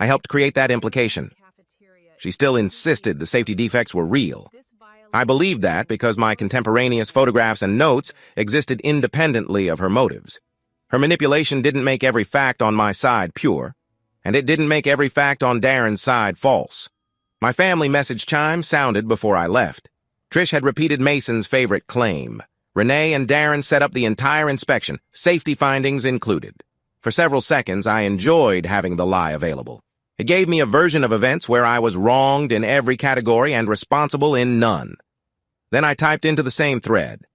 I helped create that implication. She still insisted the safety defects were real. I believed that because my contemporaneous photographs and notes existed independently of her motives. Her manipulation didn't make every fact on my side pure, and it didn't make every fact on Darren's side false. My family message chime sounded before I left. Trish had repeated Mason's favorite claim. Renee and Darren set up the entire inspection, safety findings included. For several seconds, I enjoyed having the lie available. It gave me a version of events where I was wronged in every category and responsible in none. Then I typed into the same thread.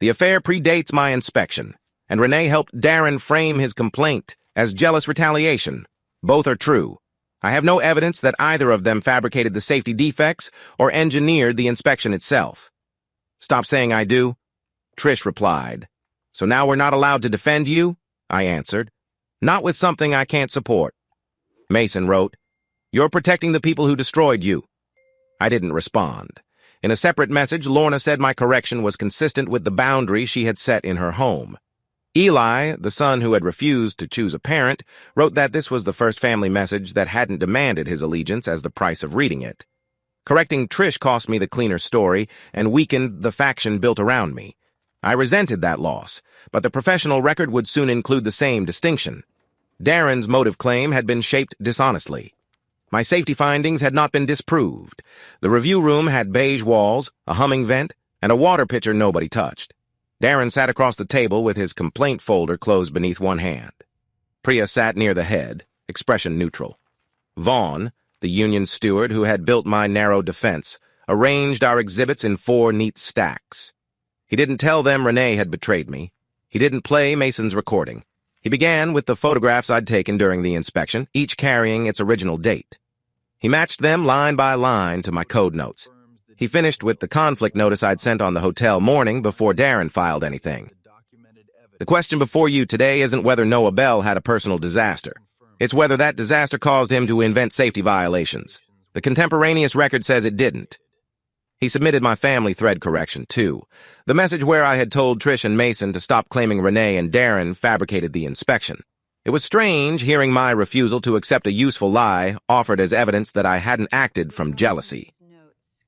The affair predates my inspection, and Renee helped Darren frame his complaint as jealous retaliation. Both are true. I have no evidence that either of them fabricated the safety defects or engineered the inspection itself. Stop saying I do. Trish replied. So now we're not allowed to defend you? I answered. Not with something I can't support. Mason wrote, You're protecting the people who destroyed you. I didn't respond. In a separate message, Lorna said my correction was consistent with the boundary she had set in her home. Eli, the son who had refused to choose a parent, wrote that this was the first family message that hadn't demanded his allegiance as the price of reading it. Correcting Trish cost me the cleaner story and weakened the faction built around me. I resented that loss, but the professional record would soon include the same distinction. Darren's motive claim had been shaped dishonestly. My safety findings had not been disproved. The review room had beige walls, a humming vent, and a water pitcher nobody touched. Darren sat across the table with his complaint folder closed beneath one hand. Priya sat near the head, expression neutral. Vaughn, the union steward who had built my narrow defense, arranged our exhibits in 4 neat stacks. He didn't tell them Renee had betrayed me. He didn't play Mason's recording. He began with the photographs I'd taken during the inspection, each carrying its original date. He matched them line by line to my code notes. He finished with the conflict notice I'd sent on the hotel morning before Darren filed anything. The question before you today isn't whether Noah Bell had a personal disaster. It's whether that disaster caused him to invent safety violations. The contemporaneous record says it didn't. He submitted my family thread correction, too. The message where I had told Trish and Mason to stop claiming Renee and Darren fabricated the inspection. It was strange hearing my refusal to accept a useful lie offered as evidence that I hadn't acted from jealousy.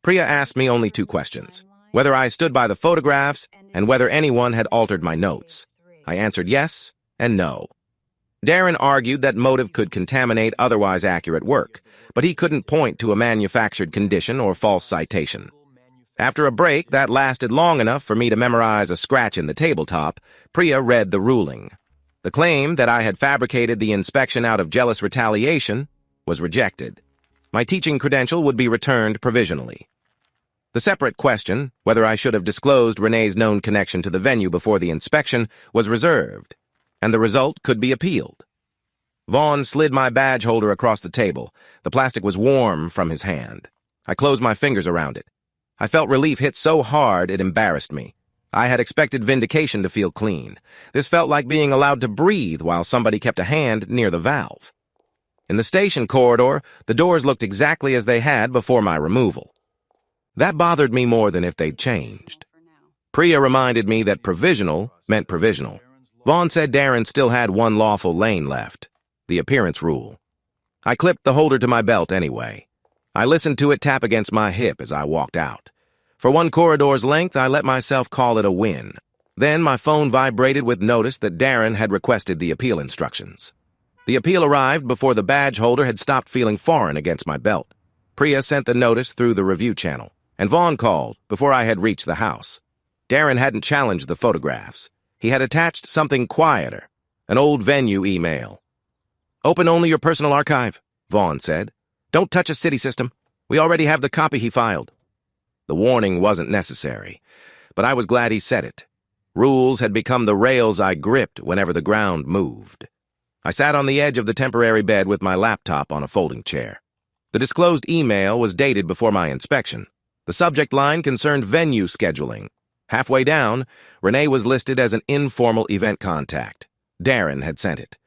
Priya asked me only 2 questions, whether I stood by the photographs and whether anyone had altered my notes. I answered yes and no. Darren argued that motive could contaminate otherwise accurate work, but he couldn't point to a manufactured condition or false citation. After a break that lasted long enough for me to memorize a scratch in the tabletop, Priya read the ruling. The claim that I had fabricated the inspection out of jealous retaliation was rejected. My teaching credential would be returned provisionally. The separate question, whether I should have disclosed Renee's known connection to the venue before the inspection, was reserved, and the result could be appealed. Vaughn slid my badge holder across the table. The plastic was warm from his hand. I closed my fingers around it. I felt relief hit so hard it embarrassed me. I had expected vindication to feel clean. This felt like being allowed to breathe while somebody kept a hand near the valve. In the station corridor, the doors looked exactly as they had before my removal. That bothered me more than if they'd changed. Priya reminded me that provisional meant provisional. Vaughn said Darren still had one lawful lane left, the appearance rule. I clipped the holder to my belt anyway. I listened to it tap against my hip as I walked out. For one corridor's length, I let myself call it a win. Then my phone vibrated with notice that Darren had requested the appeal instructions. The appeal arrived before the badge holder had stopped feeling foreign against my belt. Priya sent the notice through the review channel, and Vaughn called before I had reached the house. Darren hadn't challenged the photographs. He had attached something quieter, an old venue email. "Open only your personal archive," Vaughn said. "Don't touch a city system. We already have the copy he filed." The warning wasn't necessary, but I was glad he said it. Rules had become the rails I gripped whenever the ground moved. I sat on the edge of the temporary bed with my laptop on a folding chair. The disclosed email was dated before my inspection. The subject line concerned venue scheduling. Halfway down, Renee was listed as an informal event contact. Darren had sent it.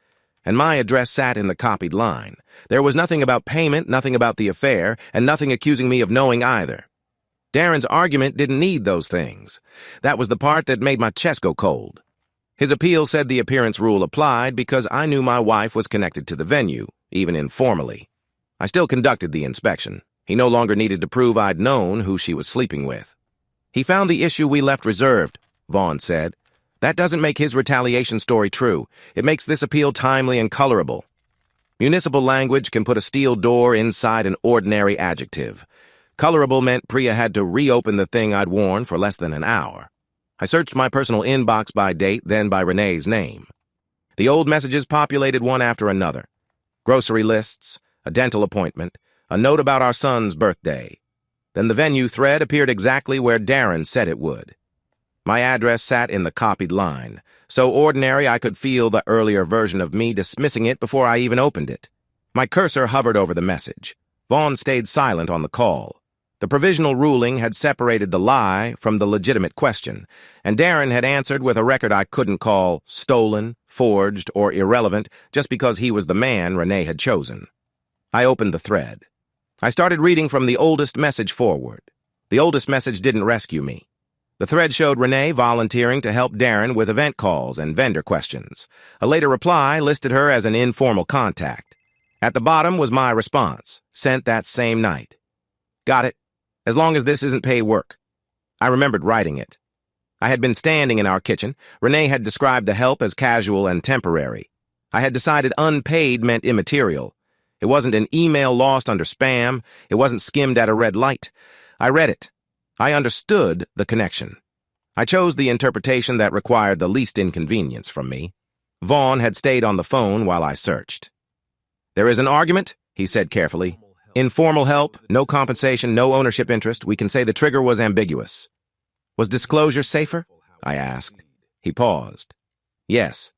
And my address sat in the copied line. There was nothing about payment, nothing about the affair, and nothing accusing me of knowing either. Darren's argument didn't need those things. That was the part that made my chest go cold. His appeal said the appearance rule applied because I knew my wife was connected to the venue, even informally. I still conducted the inspection. He no longer needed to prove I'd known who she was sleeping with. "He found the issue we left reserved," Vaughn said. "That doesn't make his retaliation story true. It makes this appeal timely and colorable. Municipal language can put a steel door inside an ordinary adjective. Colorable meant Priya had to reopen the thing I'd worn for less than an hour. I searched my personal inbox by date, then by Renee's name. The old messages populated one after another. Grocery lists, a dental appointment, a note about our son's birthday. Then the venue thread appeared exactly where Darren said it would. My address sat in the copied line, so ordinary I could feel the earlier version of me dismissing it before I even opened it. My cursor hovered over the message. Vaughn stayed silent on the call. The provisional ruling had separated the lie from the legitimate question, and Darren had answered with a record I couldn't call stolen, forged, or irrelevant just because he was the man Renee had chosen. I opened the thread. I started reading from the oldest message forward. The oldest message didn't rescue me. The thread showed Renee volunteering to help Darren with event calls and vendor questions. A later reply listed her as an informal contact. At the bottom was my response, sent that same night. "Got it. As long as this isn't paid work." I remembered writing it. I had been standing in our kitchen. Renee had described the help as casual and temporary. I had decided unpaid meant immaterial. It wasn't an email lost under spam. It wasn't skimmed at a red light. I read it. I understood the connection. I chose the interpretation that required the least inconvenience from me. Vaughn had stayed on the phone while I searched. "There is an argument," he said carefully. "Informal help, no compensation, no ownership interest. We can say the trigger was ambiguous." "Was disclosure safer?" I asked. He paused. "Yes."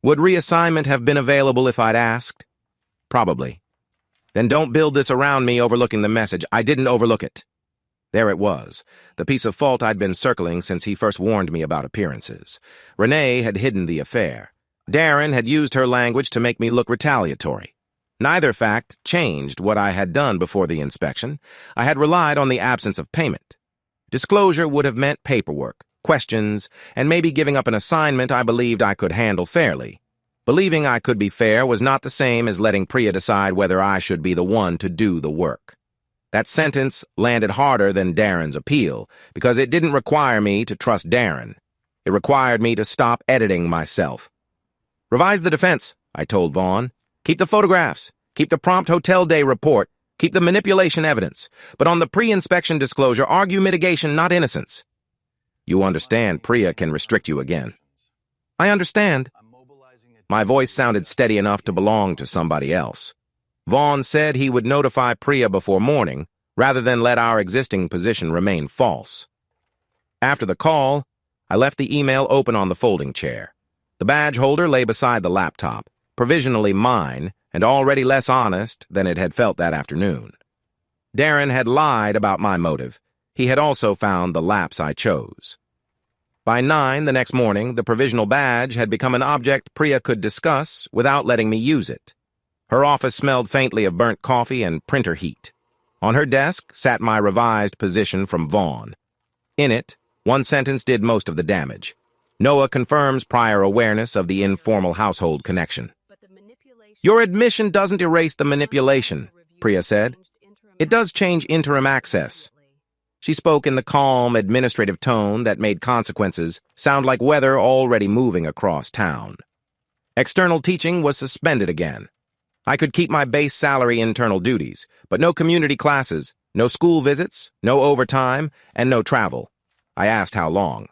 "Would reassignment have been available if I'd asked?" "Probably." "Then don't build this around me overlooking the message. I didn't overlook it." There it was, the piece of fault I'd been circling since he first warned me about appearances. Renee had hidden the affair. Darren had used her language to make me look retaliatory. Neither fact changed what I had done before the inspection. I had relied on the absence of payment. Disclosure would have meant paperwork, questions, and maybe giving up an assignment I believed I could handle fairly. Believing I could be fair was not the same as letting Priya decide whether I should be the one to do the work. That sentence landed harder than Darren's appeal because it didn't require me to trust Darren. It required me to stop editing myself. "Revise the defense," I told Vaughn. "Keep the photographs. Keep the prompt hotel day report. Keep the manipulation evidence. But on the pre-inspection disclosure, argue mitigation, not innocence." "You understand Priya can restrict you again." "I understand." My voice sounded steady enough to belong to somebody else. Vaughn said he would notify Priya before morning, rather than let our existing position remain false. After the call, I left the email open on the folding chair. The badge holder lay beside the laptop, provisionally mine and already less honest than it had felt that afternoon. Darren had lied about my motive. He had also found the lapse I chose. By 9 the next morning, the provisional badge had become an object Priya could discuss without letting me use it. Her office smelled faintly of burnt coffee and printer heat. On her desk sat my revised position from Vaughn. In it, one sentence did most of the damage. Noah confirms prior awareness of the informal household connection. Your admission doesn't erase the manipulation, Priya said. It does change interim access. She spoke in the calm, administrative tone that made consequences sound like weather already moving across town. External teaching was suspended again. I could keep my base salary internal duties, but no community classes, no school visits, no overtime, and no travel. I asked how long.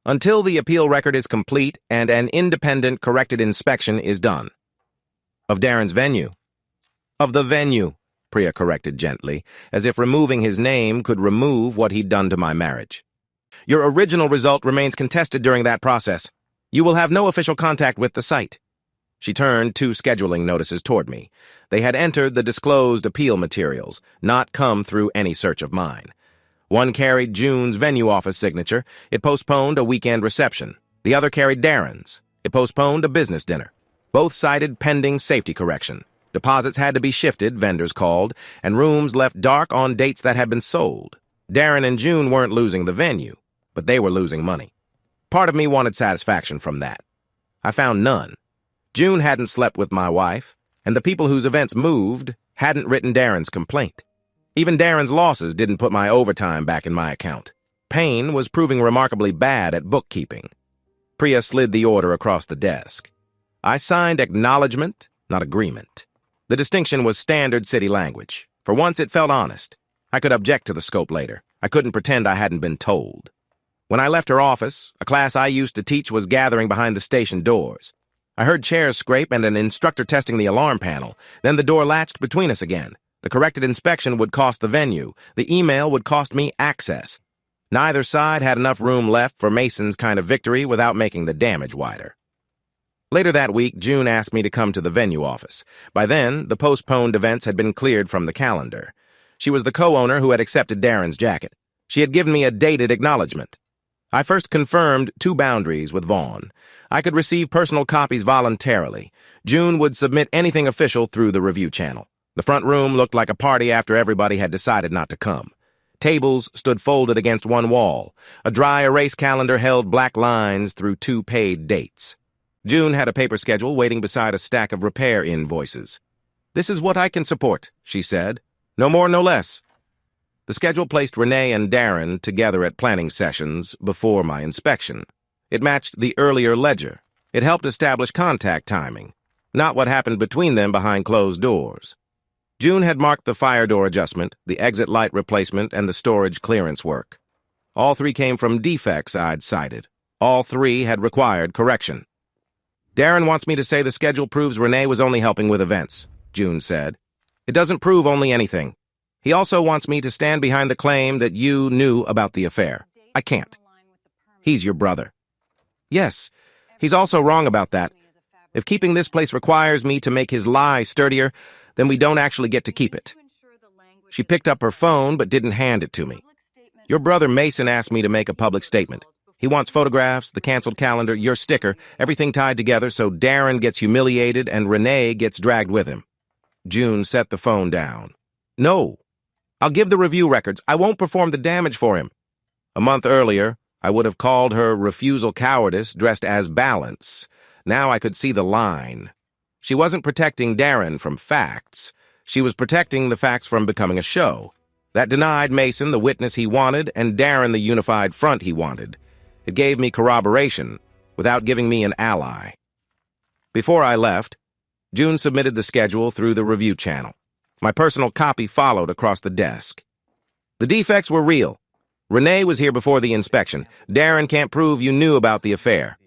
Until the appeal record is complete and an independent corrected inspection is done. Of Darren's venue. Of the venue, Priya corrected gently, as if removing his name could remove what he'd done to my marriage. Your original result remains contested during that process. You will have no official contact with the site. She turned 2 scheduling notices toward me. They had entered the disclosed appeal materials, not come through any search of mine. One carried June's venue office signature. It postponed a weekend reception. The other carried Darren's. It postponed a business dinner. Both cited pending safety correction. Deposits had to be shifted, vendors called, and rooms left dark on dates that had been sold. Darren and June weren't losing the venue, but they were losing money. Part of me wanted satisfaction from that. I found none. June hadn't slept with my wife, and the people whose events moved hadn't written Darren's complaint. Even Darren's losses didn't put my overtime back in my account. Payne was proving remarkably bad at bookkeeping. Priya slid the order across the desk. I signed acknowledgement, not agreement. The distinction was standard city language. For once, it felt honest. I could object to the scope later. I couldn't pretend I hadn't been told. When I left her office, a class I used to teach was gathering behind the station doors. I heard chairs scrape and an instructor testing the alarm panel. Then the door latched between us again. The corrected inspection would cost the venue. The email would cost me access. Neither side had enough room left for Mason's kind of victory without making the damage wider. Later that week, June asked me to come to the venue office. By then, the postponed events had been cleared from the calendar. She was the co-owner who had accepted Darren's jacket. She had given me a dated acknowledgement. I first confirmed 2 boundaries with Vaughn. I could receive personal copies voluntarily. June would submit anything official through the review channel. The front room looked like a party after everybody had decided not to come. Tables stood folded against one wall. A dry erase calendar held black lines through 2 paid dates. June had a paper schedule waiting beside a stack of repair invoices. "This is what I can support," she said. "No more, no less." The schedule placed Renee and Darren together at planning sessions before my inspection. It matched the earlier ledger. It helped establish contact timing, not what happened between them behind closed doors. June had marked the fire door adjustment, the exit light replacement, and the storage clearance work. All 3 came from defects I'd cited. All 3 had required correction. "Darren wants me to say the schedule proves Renee was only helping with events," June said. "It doesn't prove only anything. He also wants me to stand behind the claim that you knew about the affair. I can't. He's your brother." "Yes, he's also wrong about that. If keeping this place requires me to make his lie sturdier, then we don't actually get to keep it." She picked up her phone but didn't hand it to me. "Your brother Mason asked me to make a public statement. He wants photographs, the canceled calendar, your sticker, everything tied together so Darren gets humiliated and Renee gets dragged with him." June set the phone down. "No. I'll give the review records. I won't perform the damage for him." A month earlier, I would have called her refusal cowardice dressed as balance. Now I could see the line. She wasn't protecting Darren from facts. She was protecting the facts from becoming a show. That denied Mason the witness he wanted and Darren the unified front he wanted. It gave me corroboration without giving me an ally. Before I left, June submitted the schedule through the review channel. My personal copy followed across the desk. The defects were real. Renee was here before the inspection. Darren can't prove you knew about the affair.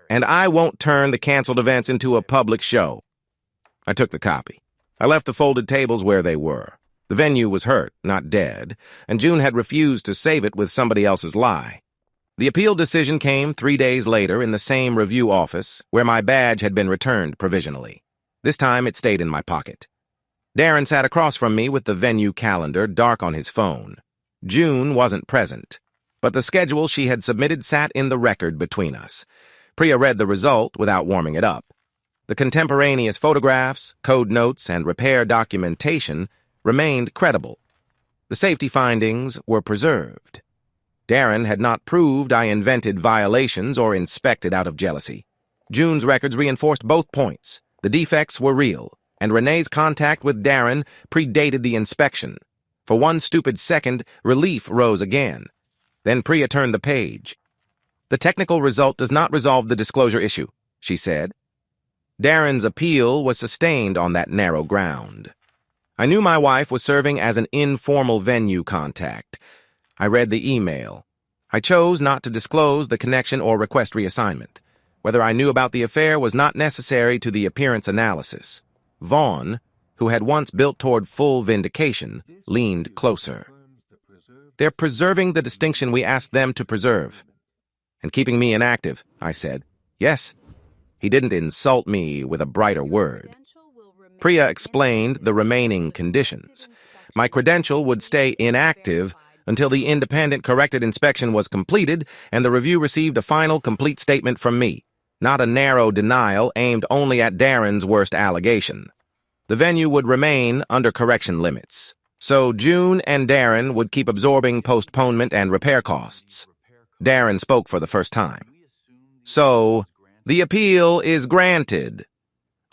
And I won't turn the canceled events into a public show. I took the copy. I left the folded tables where they were. The venue was hurt, not dead, and June had refused to save it with somebody else's lie. The appeal decision came 3 days later in the same review office where my badge had been returned provisionally. This time it stayed in my pocket. Darren sat across from me with the venue calendar dark on his phone. June wasn't present, but the schedule she had submitted sat in the record between us. Priya read the result without warming it up. The contemporaneous photographs, code notes, and repair documentation remained credible. The safety findings were preserved. Darren had not proved I invented violations or inspected out of jealousy. June's records reinforced both points. The defects were real, and Renee's contact with Darren predated the inspection. For one stupid second, relief rose again. Then Priya turned the page. "The technical result does not resolve the disclosure issue," she said. Darren's appeal was sustained on that narrow ground. I knew my wife was serving as an informal venue contact. I read the email. I chose not to disclose the connection or request reassignment. Whether I knew about the affair was not necessary to the appearance analysis. Vaughn, who had once built toward full vindication, leaned closer. "They're preserving the distinction we asked them to preserve." "And keeping me inactive," I said. "Yes." He didn't insult me with a brighter word. Priya explained the remaining conditions. My credential would stay inactive until the independent corrected inspection was completed and the review received a final complete statement from me, not a narrow denial aimed only at Darren's worst allegation. The venue would remain under correction limits, so June and Darren would keep absorbing postponement and repair costs. Darren spoke for the first time. "So, the appeal is granted.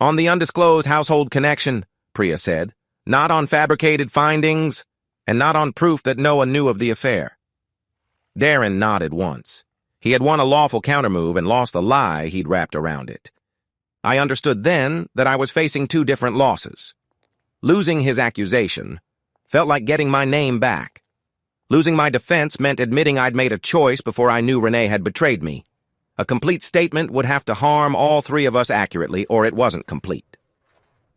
On the undisclosed household connection," Priya said, "not on fabricated findings, and not on proof that no one knew of the affair." Darren nodded once. He had won a lawful countermove and lost the lie he'd wrapped around it. I understood then that I was facing two different losses. Losing his accusation felt like getting my name back. Losing my defense meant admitting I'd made a choice before I knew Renee had betrayed me. A complete statement would have to harm all three of us accurately, or it wasn't complete.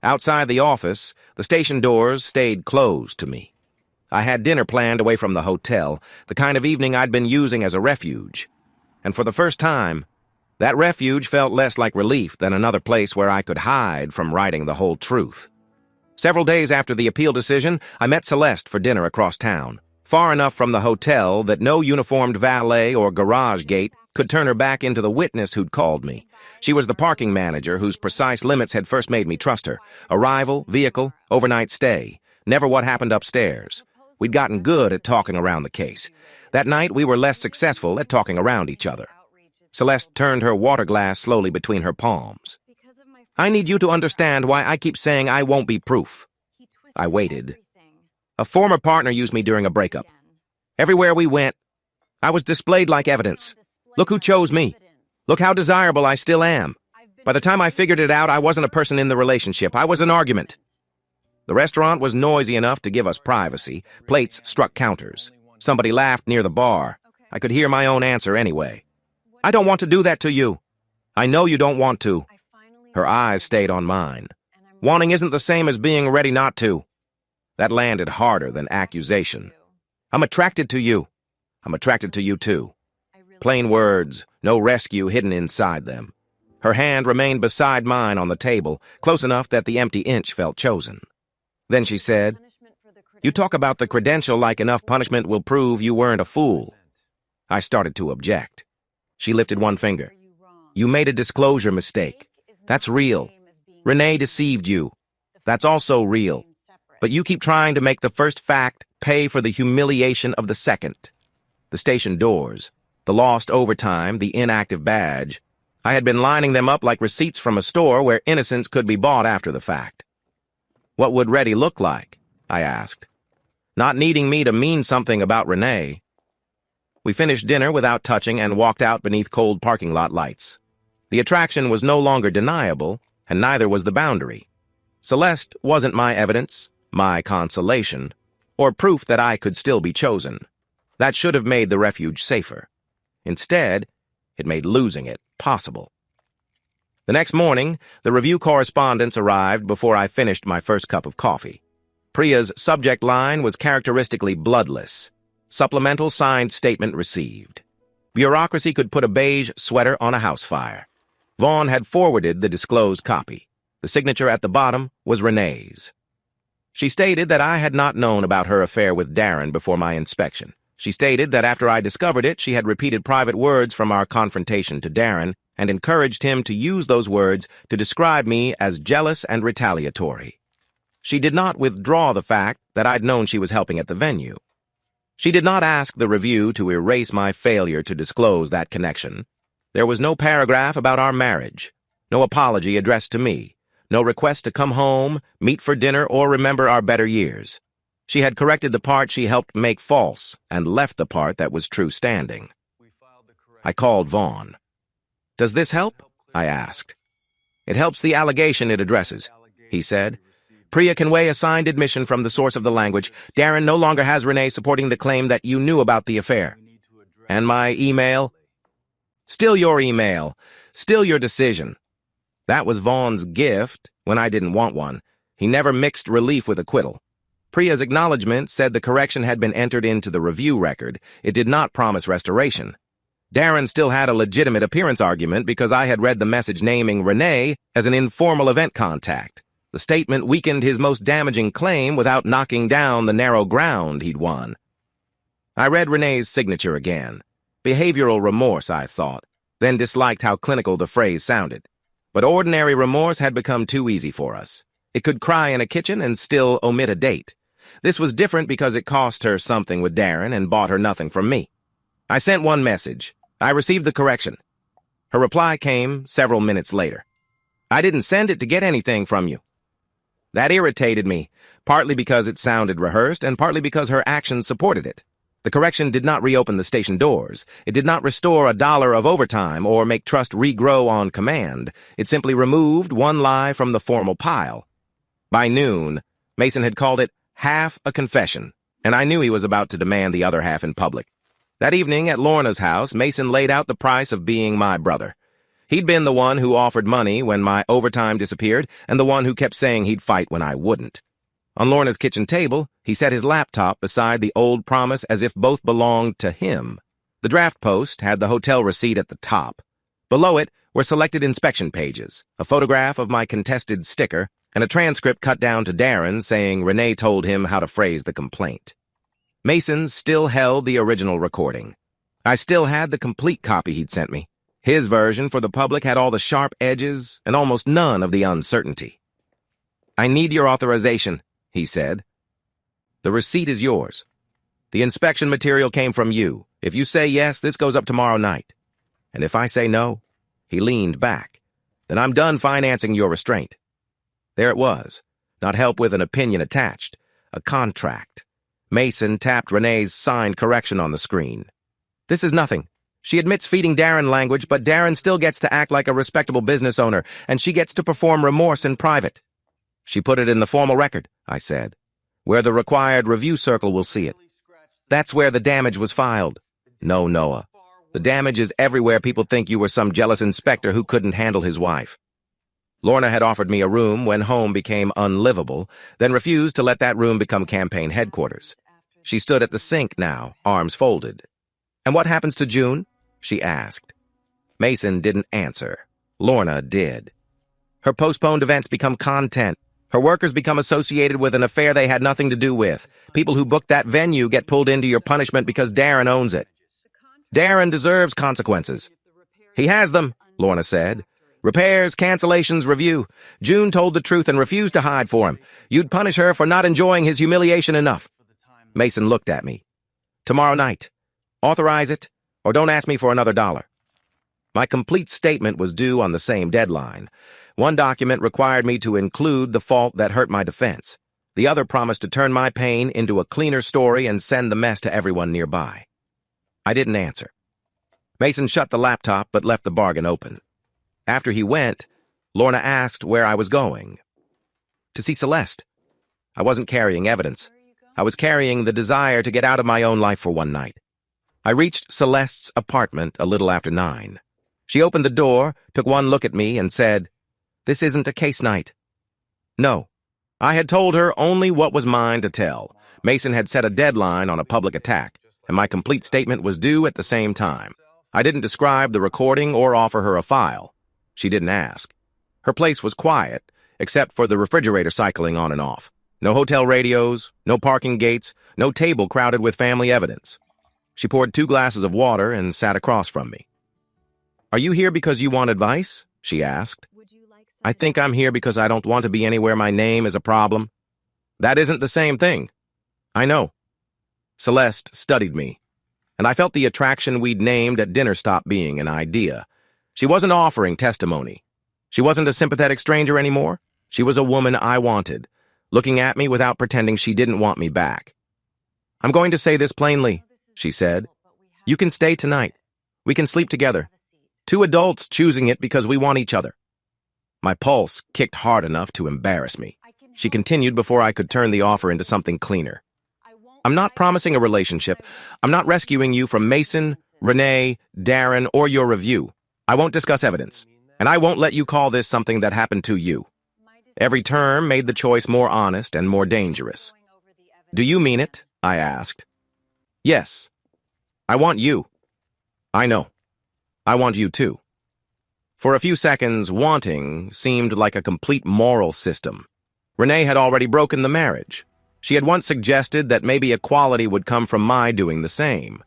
Outside the office, the station doors stayed closed to me. I had dinner planned away from the hotel, the kind of evening I'd been using as a refuge. And for the first time, that refuge felt less like relief than another place where I could hide from writing the whole truth. Several days after the appeal decision, I met Celeste for dinner across town, far enough from the hotel that no uniformed valet or garage gate could turn her back into the witness who'd called me. She was the parking manager whose precise limits had first made me trust her. Arrival, vehicle, overnight stay. Never what happened upstairs. We'd gotten good at talking around the case. That night, we were less successful at talking around each other. Celeste turned her water glass slowly between her palms. "I need you to understand why I keep saying I won't be proof." I waited. "A former partner used me during a breakup. Everywhere we went, I was displayed like evidence. Look who chose me. Look how desirable I still am. By the time I figured it out, I wasn't a person in the relationship. I was an argument." The restaurant was noisy enough to give us privacy. Plates struck counters. Somebody laughed near the bar. I could hear my own answer anyway. "I don't want to do that to you." "I know you don't want to." Her eyes stayed on mine. "Wanting isn't the same as being ready not to." That landed harder than accusation. "I'm attracted to you. I'm attracted to you too." Plain words, no rescue hidden inside them. Her hand remained beside mine on the table, close enough that the empty inch felt chosen. Then she said, "You talk about the credential like enough punishment will prove you weren't a fool." I started to object. She lifted one finger. "You made a disclosure mistake. That's real. Renee deceived you. That's also real. But you keep trying to make the first fact pay for the humiliation of the second." The station doors, the lost overtime, the inactive badge. I had been lining them up like receipts from a store where innocence could be bought after the fact. "What would ready look like?" I asked, not needing me to mean something about Renee. We finished dinner without touching and walked out beneath cold parking lot lights. The attraction was no longer deniable, and neither was the boundary. Celeste wasn't my evidence, my consolation, or proof that I could still be chosen. That should have made the refuge safer. Instead, it made losing it possible. The next morning, the review correspondence arrived before I finished my first cup of coffee. Priya's subject line was characteristically bloodless. Supplemental signed statement received. Bureaucracy could put a beige sweater on a house fire. Vaughn had forwarded the disclosed copy. The signature at the bottom was Renee's. She stated that I had not known about her affair with Darren before my inspection. She stated that after I discovered it, she had repeated private words from our confrontation to Darren and encouraged him to use those words to describe me as jealous and retaliatory. She did not withdraw the fact that I'd known she was helping at the venue. She did not ask the review to erase my failure to disclose that connection. There was no paragraph about our marriage, no apology addressed to me, no request to come home, meet for dinner, or remember our better years. She had corrected the part she helped make false and left the part that was true standing. I called Vaughn. "Does this help?" I asked. "It helps the allegation it addresses," he said. "Priya can weigh a signed admission from the source of the language. Darren no longer has Renee supporting the claim that you knew about the affair. And my email? Still your email. Still your decision." That was Vaughn's gift when I didn't want one. He never mixed relief with acquittal. Priya's acknowledgement said the correction had been entered into the review record. It did not promise restoration. Darren still had a legitimate appearance argument because I had read the message naming Renee as an informal event contact. The statement weakened his most damaging claim without knocking down the narrow ground he'd won. I read Renee's signature again. Behavioral remorse, I thought, then disliked how clinical the phrase sounded. But ordinary remorse had become too easy for us. It could cry in a kitchen and still omit a date. This was different because it cost her something with Darren and bought her nothing from me. I sent one message. I received the correction. Her reply came several minutes later. "I didn't send it to get anything from you." That irritated me, partly because it sounded rehearsed and partly because her actions supported it. The correction did not reopen the station doors. It did not restore $1 of overtime or make trust regrow on command. It simply removed one lie from the formal pile. By noon, Mason had called it half a confession, and I knew he was about to demand the other half in public. That evening at Lorna's house, Mason laid out the price of being my brother. He'd been the one who offered money when my overtime disappeared and the one who kept saying he'd fight when I wouldn't. On Lorna's kitchen table, he set his laptop beside the old promise as if both belonged to him. The draft post had the hotel receipt at the top. Below it were selected inspection pages, a photograph of my contested sticker, and a transcript cut down to Darren saying Renee told him how to phrase the complaint. Mason still held the original recording. I still had the complete copy he'd sent me. His version for the public had all the sharp edges and almost none of the uncertainty. "I need your authorization," he said. "The receipt is yours. The inspection material came from you. If you say yes, this goes up tomorrow night. And if I say no," he leaned back, "then I'm done financing your restraint." There it was, not help with an opinion attached, a contract. Mason tapped Renee's signed correction on the screen. "This is nothing. She admits feeding Darren language, but Darren still gets to act like a respectable business owner, and she gets to perform remorse in private." "She put it in the formal record," I said, "where the required review circle will see it. That's where the damage was filed." "No, Noah. The damage is everywhere people think you were some jealous inspector who couldn't handle his wife." Lorna had offered me a room when home became unlivable, then refused to let that room become campaign headquarters. She stood at the sink now, arms folded. "And what happens to June?" she asked. Mason didn't answer. Lorna did. "Her postponed events become content. Her workers become associated with an affair they had nothing to do with. People who booked that venue get pulled into your punishment because Darren owns it. Darren deserves consequences." "He has them," Lorna said. "Repairs, cancellations, review. June told the truth and refused to hide for him. You'd punish her for not enjoying his humiliation enough." Mason looked at me. "Tomorrow night. Authorize it, or don't ask me for another $1." My complete statement was due on the same deadline. One document required me to include the fault that hurt my defense. The other promised to turn my pain into a cleaner story and send the mess to everyone nearby. I didn't answer. Mason shut the laptop but left the bargain open. After he went, Lorna asked where I was going. "To see Celeste." I wasn't carrying evidence. I was carrying the desire to get out of my own life for one night. I reached Celeste's apartment a little after 9. She opened the door, took one look at me, and said, "This isn't a case night." "No." I had told her only what was mine to tell. Mason had set a deadline on a public attack, and my complete statement was due at the same time. I didn't describe the recording or offer her a file. She didn't ask. Her place was quiet, except for the refrigerator cycling on and off. No hotel radios, no parking gates, no table crowded with family evidence. She poured 2 glasses of water and sat across from me. "Are you here because you want advice?" she asked. "I think I'm here because I don't want to be anywhere my name is a problem." "That isn't the same thing." "I know." Celeste studied me, and I felt the attraction we'd named at dinner stop being an idea. She wasn't offering testimony. She wasn't a sympathetic stranger anymore. She was a woman I wanted, looking at me without pretending she didn't want me back. "I'm going to say this plainly," she said. "You can stay tonight. We can sleep together. 2 adults choosing it because we want each other." My pulse kicked hard enough to embarrass me. She continued before I could turn the offer into something cleaner. "I'm not promising a relationship. I'm not rescuing you from Mason, Renee, Darren, or your review. I won't discuss evidence, and I won't let you call this something that happened to you." Every term made the choice more honest and more dangerous. "Do you mean it?" I asked. "Yes. I want you." "I know. I want you too." For a few seconds, wanting seemed like a complete moral system. Renee had already broken the marriage. She had once suggested that maybe equality would come from my doing the same.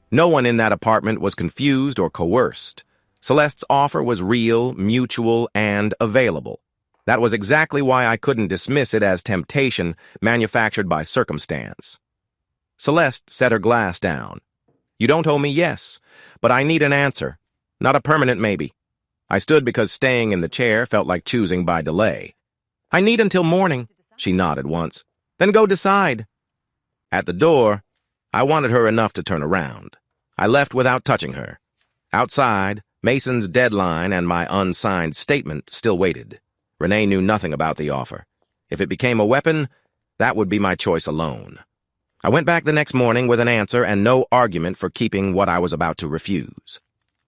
No one in that apartment was confused or coerced. Celeste's offer was real, mutual, and available. That was exactly why I couldn't dismiss it as temptation manufactured by circumstance. Celeste set her glass down. "You don't owe me, yes, but I need an answer, not a permanent maybe." I stood because staying in the chair felt like choosing by delay. "I need until morning," she nodded once. "Then go decide." At the door, I wanted her enough to turn around. I left without touching her. Outside, Mason's deadline and my unsigned statement still waited. Renee knew nothing about the offer. If it became a weapon, that would be my choice alone. I went back the next morning with an answer and no argument for keeping what I was about to refuse.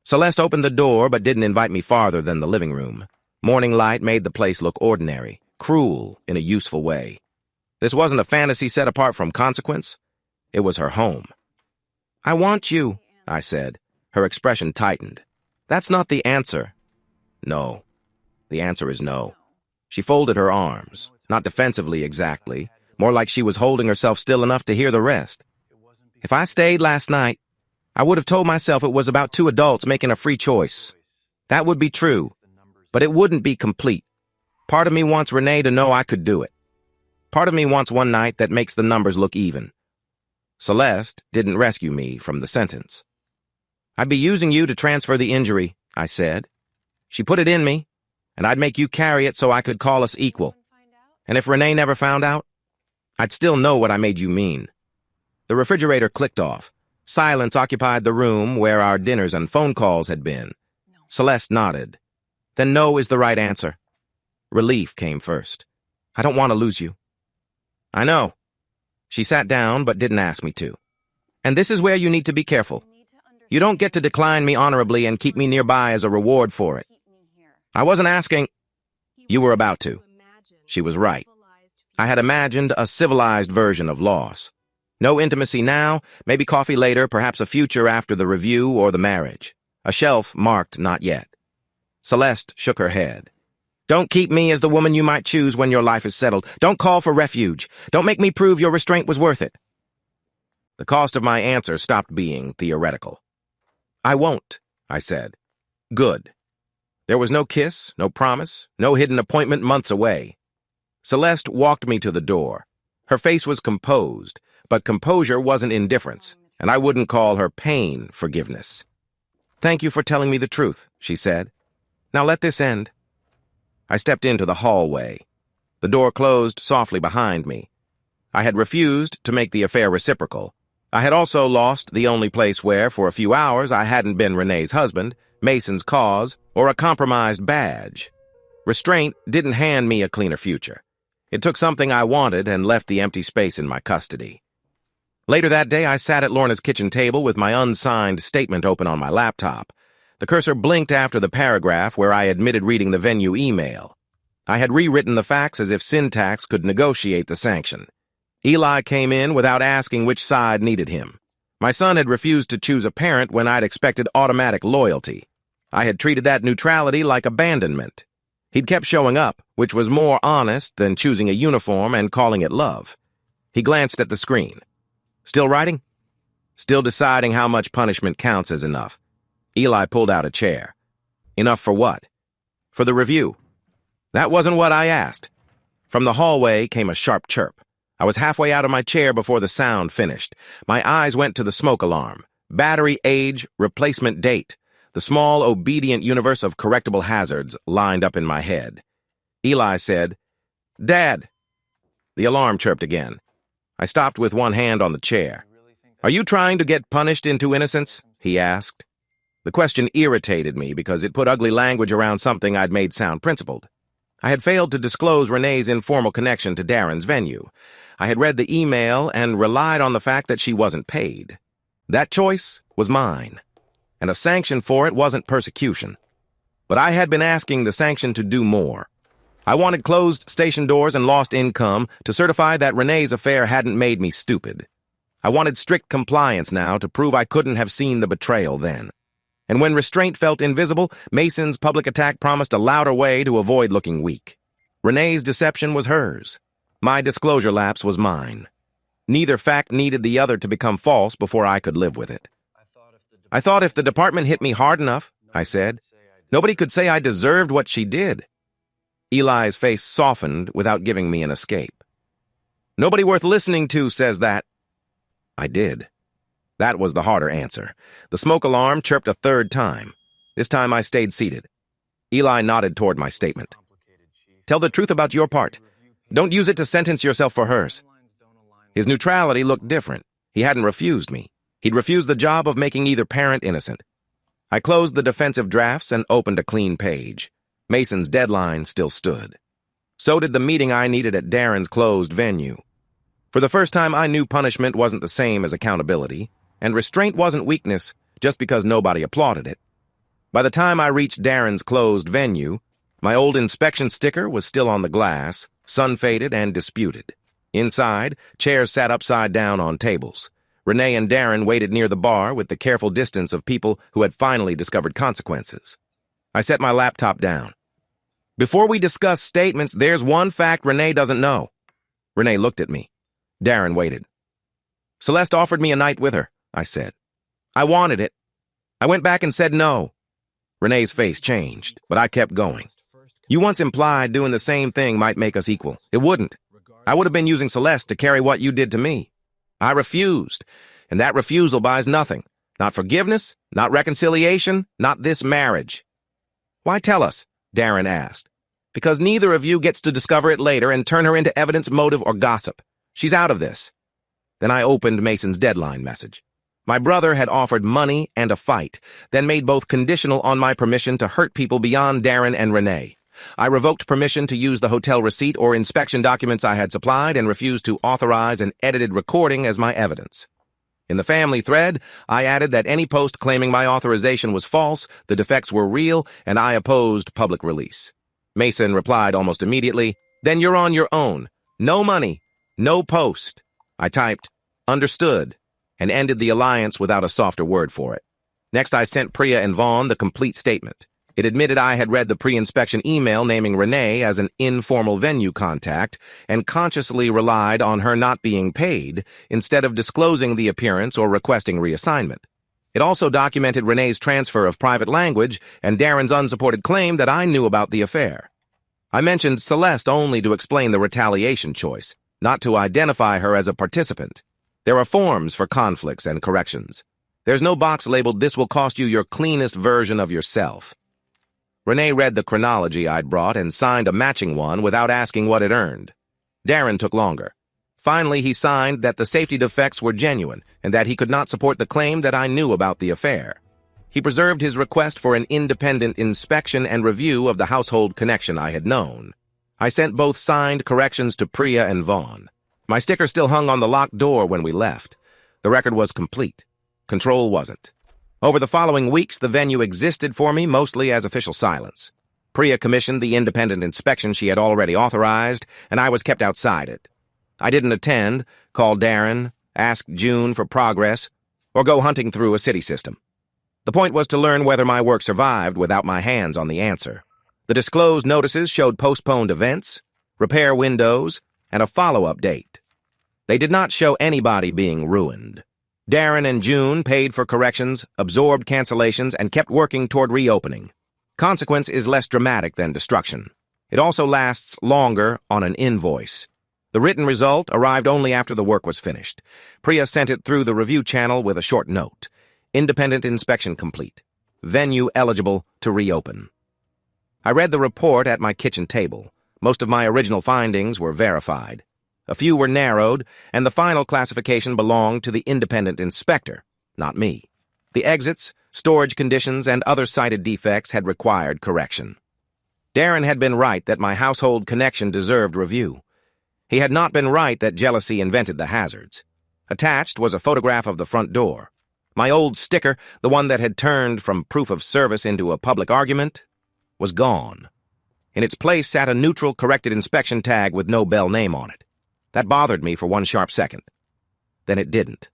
Celeste opened the door but didn't invite me farther than the living room. Morning light made the place look ordinary, cruel in a useful way. This wasn't a fantasy set apart from consequence. It was her home. "I want you," I said. Her expression tightened. "That's not the answer." "No. The answer is no." She folded her arms, not defensively exactly, more like she was holding herself still enough to hear the rest. "If I stayed last night, I would have told myself it was about 2 adults making a free choice. That would be true, but it wouldn't be complete. Part of me wants Renee to know I could do it. Part of me wants one night that makes the numbers look even." Celeste didn't rescue me from the sentence. "I'd be using you to transfer the injury," I said. "She put it in me, and I'd make you carry it so I could call us equal. And if Renee never found out, I'd still know what I made you mean." The refrigerator clicked off. Silence occupied the room where our dinners and phone calls had been. Celeste nodded. "Then no is the right answer." Relief came first. "I don't want to lose you." "I know." She sat down but didn't ask me to. "And this is where you need to be careful. You don't get to decline me honorably and keep me nearby as a reward for it." "I wasn't asking." "You were about to." She was right. I had imagined a civilized version of loss. No intimacy now, maybe coffee later, perhaps a future after the review or the marriage. A shelf marked not yet. Celeste shook her head. "Don't keep me as the woman you might choose when your life is settled. Don't call for refuge. Don't make me prove your restraint was worth it." The cost of my answer stopped being theoretical. "I won't," I said. "Good." There was no kiss, no promise, no hidden appointment months away. Celeste walked me to the door. Her face was composed, but composure wasn't indifference, and I wouldn't call her pain forgiveness. "Thank you for telling me the truth," she said. "Now let this end." I stepped into the hallway. The door closed softly behind me. I had refused to make the affair reciprocal. I had also lost the only place where, for a few hours, I hadn't been Renee's husband, Mason's cause, or a compromised badge. Restraint didn't hand me a cleaner future. It took something I wanted and left the empty space in my custody. Later that day, I sat at Lorna's kitchen table with my unsigned statement open on my laptop. The cursor blinked after the paragraph where I admitted reading the venue email. I had rewritten the facts as if syntax could negotiate the sanction. Eli came in without asking which side needed him. My son had refused to choose a parent when I'd expected automatic loyalty. I had treated that neutrality like abandonment. He'd kept showing up, which was more honest than choosing a uniform and calling it love. He glanced at the screen. Still writing? Still deciding how much punishment counts as enough. Eli pulled out a chair. Enough for what? For the review. That wasn't what I asked. From the hallway came a sharp chirp. I was halfway out of my chair before the sound finished. My eyes went to the smoke alarm. Battery age, replacement date. The small, obedient universe of correctable hazards lined up in my head. Eli said, "Dad." The alarm chirped again. I stopped with one hand on the chair. "Are you trying to get punished into innocence?" he asked. The question irritated me because it put ugly language around something I'd made sound principled. I had failed to disclose Renee's informal connection to Darren's venue. I had read the email and relied on the fact that she wasn't paid. That choice was mine, and a sanction for it wasn't persecution. But I had been asking the sanction to do more. I wanted closed station doors and lost income to certify that Renee's affair hadn't made me stupid. I wanted strict compliance now to prove I couldn't have seen the betrayal then. And when restraint felt invisible, Mason's public attack promised a louder way to avoid looking weak. Renee's deception was hers. My disclosure lapse was mine. Neither fact needed the other to become false before I could live with it. I thought if the department hit me hard enough, I said, nobody could say I deserved what she did. Eli's face softened without giving me an escape. Nobody worth listening to says that. I did. That was the harder answer. The smoke alarm chirped a third time. This time I stayed seated. Eli nodded toward my statement. Tell the truth about your part. Don't use it to sentence yourself for hers. His neutrality looked different. He hadn't refused me. He'd refused the job of making either parent innocent. I closed the defensive drafts and opened a clean page. Mason's deadline still stood. So did the meeting I needed at Darren's closed venue. For the first time, I knew punishment wasn't the same as accountability, and restraint wasn't weakness just because nobody applauded it. By the time I reached Darren's closed venue, my old inspection sticker was still on the glass, sun-faded and disputed. Inside, chairs sat upside down on tables. Renee and Darren waited near the bar with the careful distance of people who had finally discovered consequences. I set my laptop down. Before we discuss statements, there's one fact Renee doesn't know. Renee looked at me. Darren waited. Celeste offered me a night with her, I said. I wanted it. I went back and said no. Renee's face changed, but I kept going. You once implied doing the same thing might make us equal. It wouldn't. I would have been using Celeste to carry what you did to me. I refused, and that refusal buys nothing. Not forgiveness, not reconciliation, not this marriage. Why tell us? Darren asked. Because neither of you gets to discover it later and turn her into evidence, motive, or gossip. She's out of this. Then I opened Mason's deadline message. My brother had offered money and a fight, then made both conditional on my permission to hurt people beyond Darren and Renee. I revoked permission to use the hotel receipt or inspection documents I had supplied and refused to authorize an edited recording as my evidence. In the family thread, I added that any post claiming my authorization was false, the defects were real, and I opposed public release. Mason replied almost immediately, Then you're on your own. No money. No post. I typed, understood, and ended the alliance without a softer word for it. Next, I sent Priya and Vaughn the complete statement. It admitted I had read the pre-inspection email naming Renee as an informal venue contact and consciously relied on her not being paid instead of disclosing the appearance or requesting reassignment. It also documented Renee's transfer of private language and Darren's unsupported claim that I knew about the affair. I mentioned Celeste only to explain the retaliation choice, not to identify her as a participant. There are forms for conflicts and corrections. There's no box labeled, "This will cost you your cleanest version of yourself." Renee read the chronology I'd brought and signed a matching one without asking what it earned. Darren took longer. Finally, he signed that the safety defects were genuine and that he could not support the claim that I knew about the affair. He preserved his request for an independent inspection and review of the household connection I had known. I sent both signed corrections to Priya and Vaughn. My sticker still hung on the locked door when we left. The record was complete. Control wasn't. Over the following weeks, the venue existed for me mostly as official silence. Priya commissioned the independent inspection she had already authorized, and I was kept outside it. I didn't attend, call Darren, ask June for progress, or go hunting through a city system. The point was to learn whether my work survived without my hands on the answer. The disclosed notices showed postponed events, repair windows, and a follow-up date. They did not show anybody being ruined. Darren and June paid for corrections, absorbed cancellations, and kept working toward reopening. Consequence is less dramatic than destruction. It also lasts longer on an invoice. The written result arrived only after the work was finished. Priya sent it through the review channel with a short note. Independent inspection complete. Venue eligible to reopen. I read the report at my kitchen table. Most of my original findings were verified. A few were narrowed, and the final classification belonged to the independent inspector, not me. The exits, storage conditions, and other cited defects had required correction. Darren had been right that my household connection deserved review. He had not been right that jealousy invented the hazards. Attached was a photograph of the front door. My old sticker, the one that had turned from proof of service into a public argument, was gone. In its place sat a neutral corrected inspection tag with no Bell name on it. That bothered me for one sharp second. Then it didn't.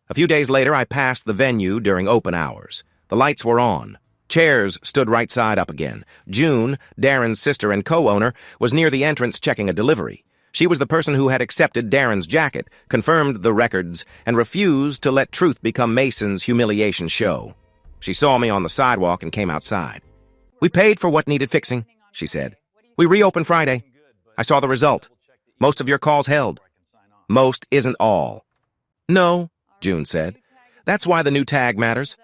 A few days later, I passed the venue during open hours. The lights were on. Chairs stood right side up again. June, Darren's sister and co-owner, was near the entrance checking a delivery. She was the person who had accepted Darren's jacket, confirmed the records, and refused to let truth become Mason's humiliation show. She saw me on the sidewalk and came outside. "We paid for what needed fixing," she said. "We reopened Friday. I saw the result. Most of your calls held." "Most isn't all." "No," June said. "That's why the new tag matters."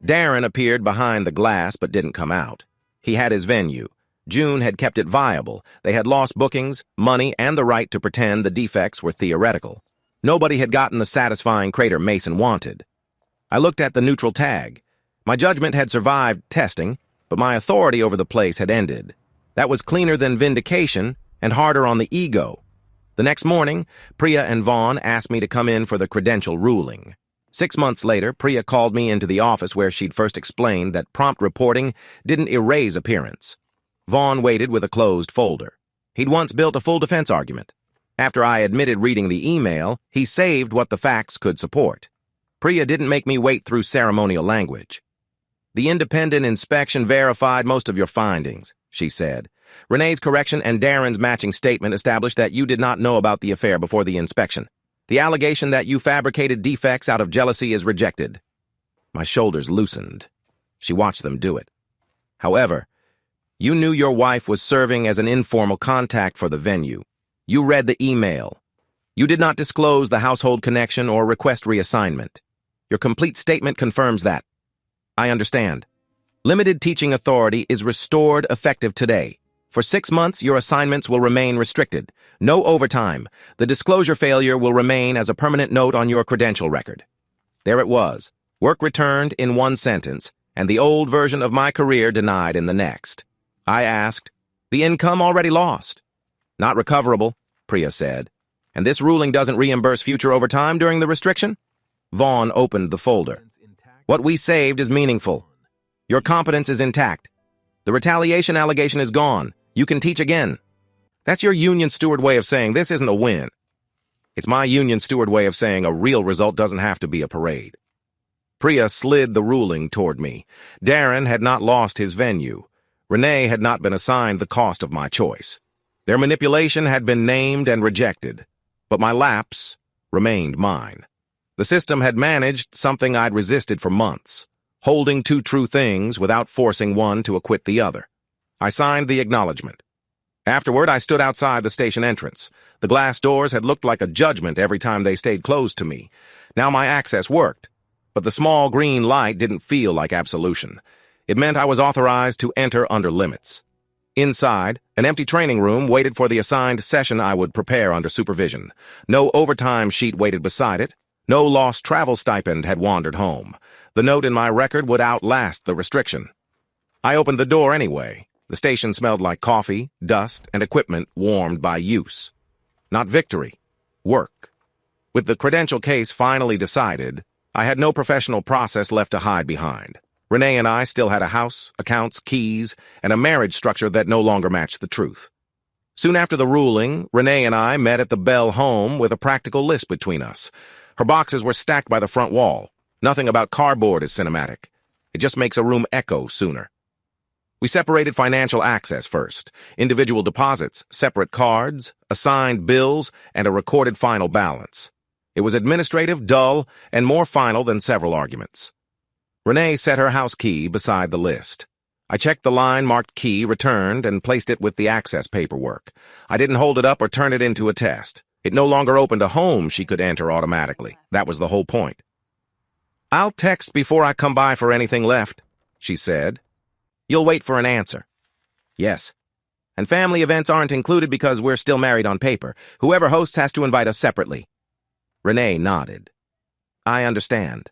Darren appeared behind the glass but didn't come out. He had his venue. June had kept it viable. They had lost bookings, money, and the right to pretend the defects were theoretical. Nobody had gotten the satisfying crater Mason wanted. I looked at the neutral tag. My judgment had survived testing, but my authority over the place had ended. That was cleaner than vindication and harder on the ego. The next morning, Priya and Vaughn asked me to come in for the credential ruling. 6 months later, Priya called me into the office where she'd first explained that prompt reporting didn't erase appearance. Vaughn waited with a closed folder. He'd once built a full defense argument. After I admitted reading the email, he saved what the facts could support. Priya didn't make me wait through ceremonial language. "The independent inspection verified most of your findings," she said. "Renee's correction and Darren's matching statement established that you did not know about the affair before the inspection. The allegation that you fabricated defects out of jealousy is rejected." My shoulders loosened. She watched them do it. "However, you knew your wife was serving as an informal contact for the venue. You read the email. You did not disclose the household connection or request reassignment. Your complete statement confirms that." "I understand. Limited teaching authority is restored effective today. For 6 months, your assignments will remain restricted. No overtime. The disclosure failure will remain as a permanent note on your credential record." There it was. Work returned in one sentence, and the old version of my career denied in the next. I asked, "The income already lost?" "Not recoverable," Priya said. "And this ruling doesn't reimburse future overtime during the restriction?" Vaughn opened the folder. "What we saved is meaningful. Your competence is intact. The retaliation allegation is gone. You can teach again." That's your union steward way of saying this isn't a win. It's my union steward way of saying a real result doesn't have to be a parade. Priya slid the ruling toward me. Darren had not lost his venue. Renee had not been assigned the cost of my choice. Their manipulation had been named and rejected, but my lapse remained mine. The system had managed something I'd resisted for months, holding two true things without forcing one to acquit the other. I signed the acknowledgement. Afterward, I stood outside the station entrance. The glass doors had looked like a judgment every time they stayed closed to me. Now my access worked, but the small green light didn't feel like absolution. It meant I was authorized to enter under limits. Inside, an empty training room waited for the assigned session I would prepare under supervision. No overtime sheet waited beside it. No lost travel stipend had wandered home. The note in my record would outlast the restriction. I opened the door anyway. The station smelled like coffee, dust, and equipment warmed by use. Not victory. Work. With the credential case finally decided, I had no professional process left to hide behind. Renee and I still had a house, accounts, keys, and a marriage structure that no longer matched the truth. Soon after the ruling, Renee and I met at the Bell home with a practical list between us. Her boxes were stacked by the front wall. Nothing about cardboard is cinematic. It just makes a room echo sooner. We separated financial access first, individual deposits, separate cards, assigned bills, and a recorded final balance. It was administrative, dull, and more final than several arguments. Renee set her house key beside the list. I checked the line marked key, returned, and placed it with the access paperwork. I didn't hold it up or turn it into a test. It no longer opened a home she could enter automatically. That was the whole point. "I'll text before I come by for anything left," she said. "You'll wait for an answer." "Yes. And family events aren't included because we're still married on paper. Whoever hosts has to invite us separately." Renee nodded. "I understand."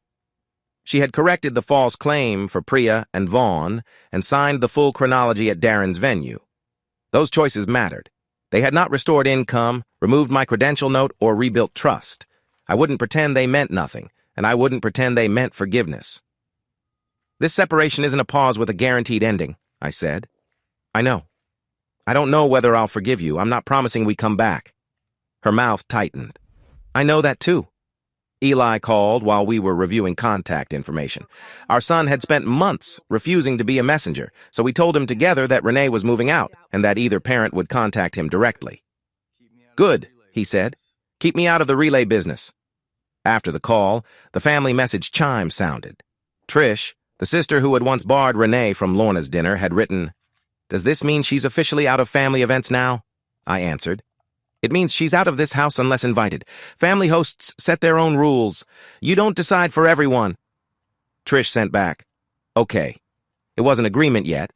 She had corrected the false claim for Priya and Vaughn and signed the full chronology at Darren's venue. Those choices mattered. They had not restored income, removed my credential note, or rebuilt trust. I wouldn't pretend they meant nothing, and I wouldn't pretend they meant forgiveness. "This separation isn't a pause with a guaranteed ending," I said. "I know. I don't know whether I'll forgive you. I'm not promising we come back." Her mouth tightened. "I know that too." Eli called while we were reviewing contact information. Our son had spent months refusing to be a messenger, so we told him together that Renee was moving out and that either parent would contact him directly. "Good," he said. "Keep me out of the relay business." After the call, the family message chime sounded. Trish, the sister who had once barred Renee from Lorna's dinner, had written, "Does this mean she's officially out of family events now?" I answered. "It means she's out of this house unless invited. Family hosts set their own rules. You don't decide for everyone." Trish sent back, "Okay." It wasn't agreement yet,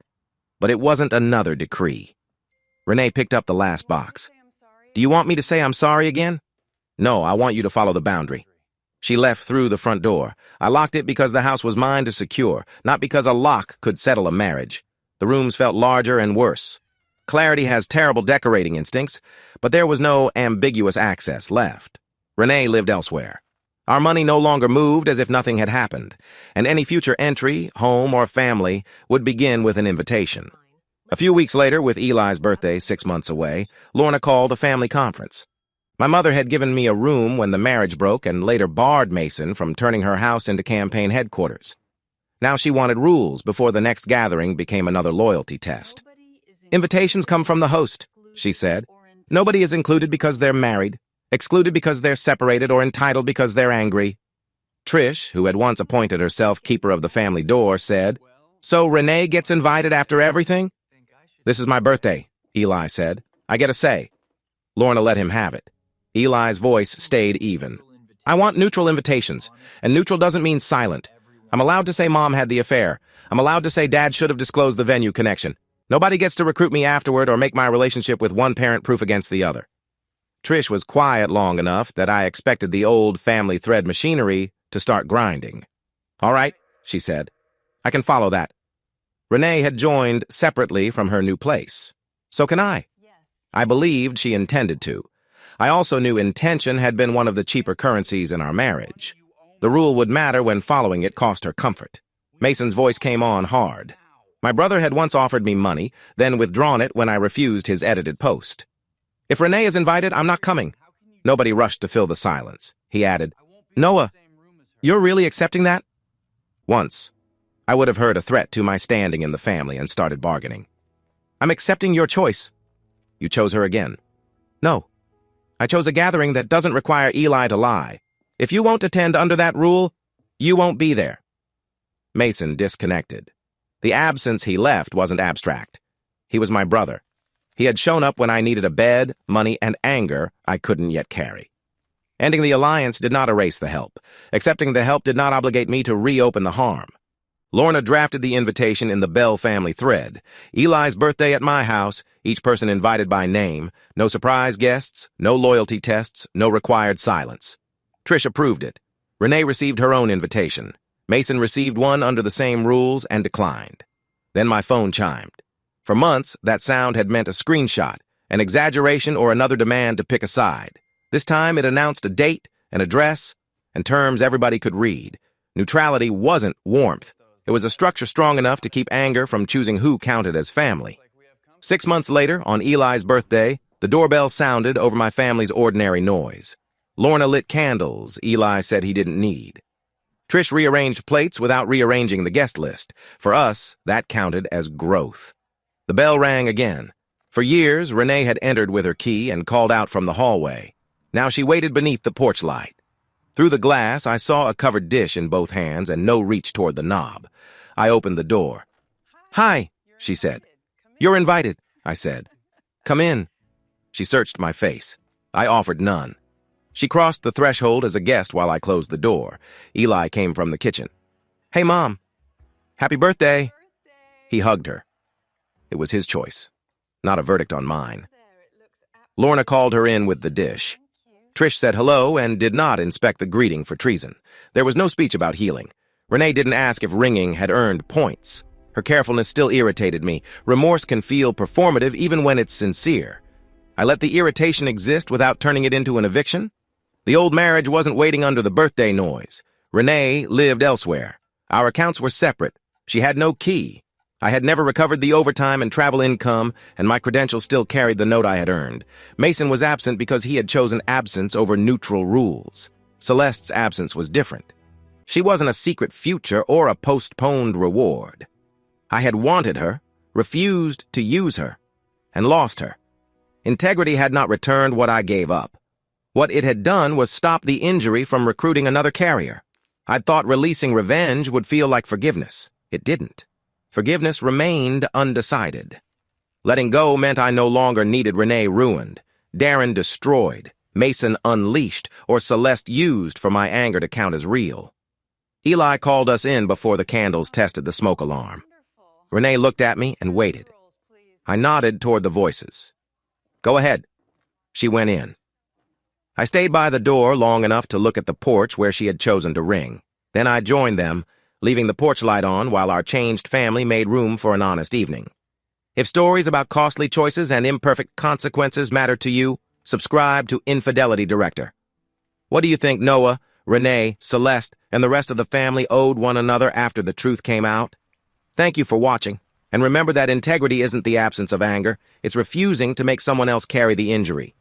but it wasn't another decree. Renee picked up the last box. "Do you want me to say I'm sorry again?" "No, I want you to follow the boundary." She left through the front door. I locked it because the house was mine to secure, not because a lock could settle a marriage. The rooms felt larger and worse. Clarity has terrible decorating instincts, but there was no ambiguous access left. Renee lived elsewhere. Our money no longer moved as if nothing had happened, and any future entry, home or family, would begin with an invitation. A few weeks later, with Eli's birthday 6 months away, Lorna called a family conference. My mother had given me a room when the marriage broke and later barred Mason from turning her house into campaign headquarters. Now she wanted rules before the next gathering became another loyalty test. "Invitations come from the host," she said. "Nobody is included because they're married, excluded because they're separated, or entitled because they're angry." Trish, who had once appointed herself keeper of the family door, said, "So Renee gets invited after everything?" "This is my birthday," Eli said. "I get a say." Lorna let him have it. Eli's voice stayed even. "I want neutral invitations, and neutral doesn't mean silent. I'm allowed to say Mom had the affair. I'm allowed to say Dad should have disclosed the venue connection. Nobody gets to recruit me afterward or make my relationship with one parent proof against the other." Trish was quiet long enough that I expected the old family thread machinery to start grinding. "All right," she said. "I can follow that." Renee had joined separately from her new place. So can I. I believed she intended to. I also knew intention had been one of the cheaper currencies in our marriage. The rule would matter when following it cost her comfort. Mason's voice came on hard. My brother had once offered me money, then withdrawn it when I refused his edited post. "If Renee is invited, I'm not coming." Nobody rushed to fill the silence. He added, "Noah, you're really accepting that?" Once, I would have heard a threat to my standing in the family and started bargaining. "I'm accepting your choice." "You chose her again." "No. I chose a gathering that doesn't require Eli to lie. If you won't attend under that rule, you won't be there." Mason disconnected. The absence he left wasn't abstract. He was my brother. He had shown up when I needed a bed, money, and anger I couldn't yet carry. Ending the alliance did not erase the help. Accepting the help did not obligate me to reopen the harm. Lorna drafted the invitation in the Bell family thread. Eli's birthday at my house, each person invited by name, no surprise guests, no loyalty tests, no required silence. Trish approved it. Renee received her own invitation. Mason received one under the same rules and declined. Then my phone chimed. For months, that sound had meant a screenshot, an exaggeration, or another demand to pick a side. This time, it announced a date, an address, and terms everybody could read. Neutrality wasn't warmth. It It was a structure strong enough to keep anger from choosing who counted as family. 6 months later, on Eli's birthday, the doorbell sounded over my family's ordinary noise. Lorna lit candles Eli said he didn't need. Trish rearranged plates without rearranging the guest list. For us, that counted as growth. The bell rang again. For years, Renee had entered with her key and called out from the hallway. Now she waited beneath the porch light. Through the glass, I saw a covered dish in both hands and no reach toward the knob. I opened the door. "Hi," she said. "You're invited," I said. "Come in." She searched my face. I offered none. She crossed the threshold as a guest while I closed the door. Eli came from the kitchen. "Hey, Mom. Happy birthday." He hugged her. It was his choice, not a verdict on mine. Lorna called her in with the dish. Trish said hello and did not inspect the greeting for treason. There was no speech about healing. Renee didn't ask if ringing had earned points. Her carefulness still irritated me. Remorse can feel performative even when it's sincere. I let the irritation exist without turning it into an eviction. The old marriage wasn't waiting under the birthday noise. Renee lived elsewhere. Our accounts were separate. She had no key. I had never recovered the overtime and travel income, and my credentials still carried the note I had earned. Mason was absent because he had chosen absence over neutral rules. Celeste's absence was different. She wasn't a secret future or a postponed reward. I had wanted her, refused to use her, and lost her. Integrity had not returned what I gave up. What it had done was stop the injury from recruiting another carrier. I'd thought releasing revenge would feel like forgiveness. It didn't. Forgiveness remained undecided. Letting go meant I no longer needed Renee ruined, Darren destroyed, Mason unleashed, or Celeste used for my anger to count as real. Eli called us in before the candles tested the smoke alarm. Renee looked at me and waited. I nodded toward the voices. "Go ahead." She went in. I stayed by the door long enough to look at the porch where she had chosen to ring. Then I joined them, leaving the porch light on while our changed family made room for an honest evening. If stories about costly choices and imperfect consequences matter to you, subscribe to Infidelity Director. What do you think Noah, Renee, Celeste, and the rest of the family owed one another after the truth came out? Thank you for watching, and remember that integrity isn't the absence of anger, it's refusing to make someone else carry the injury.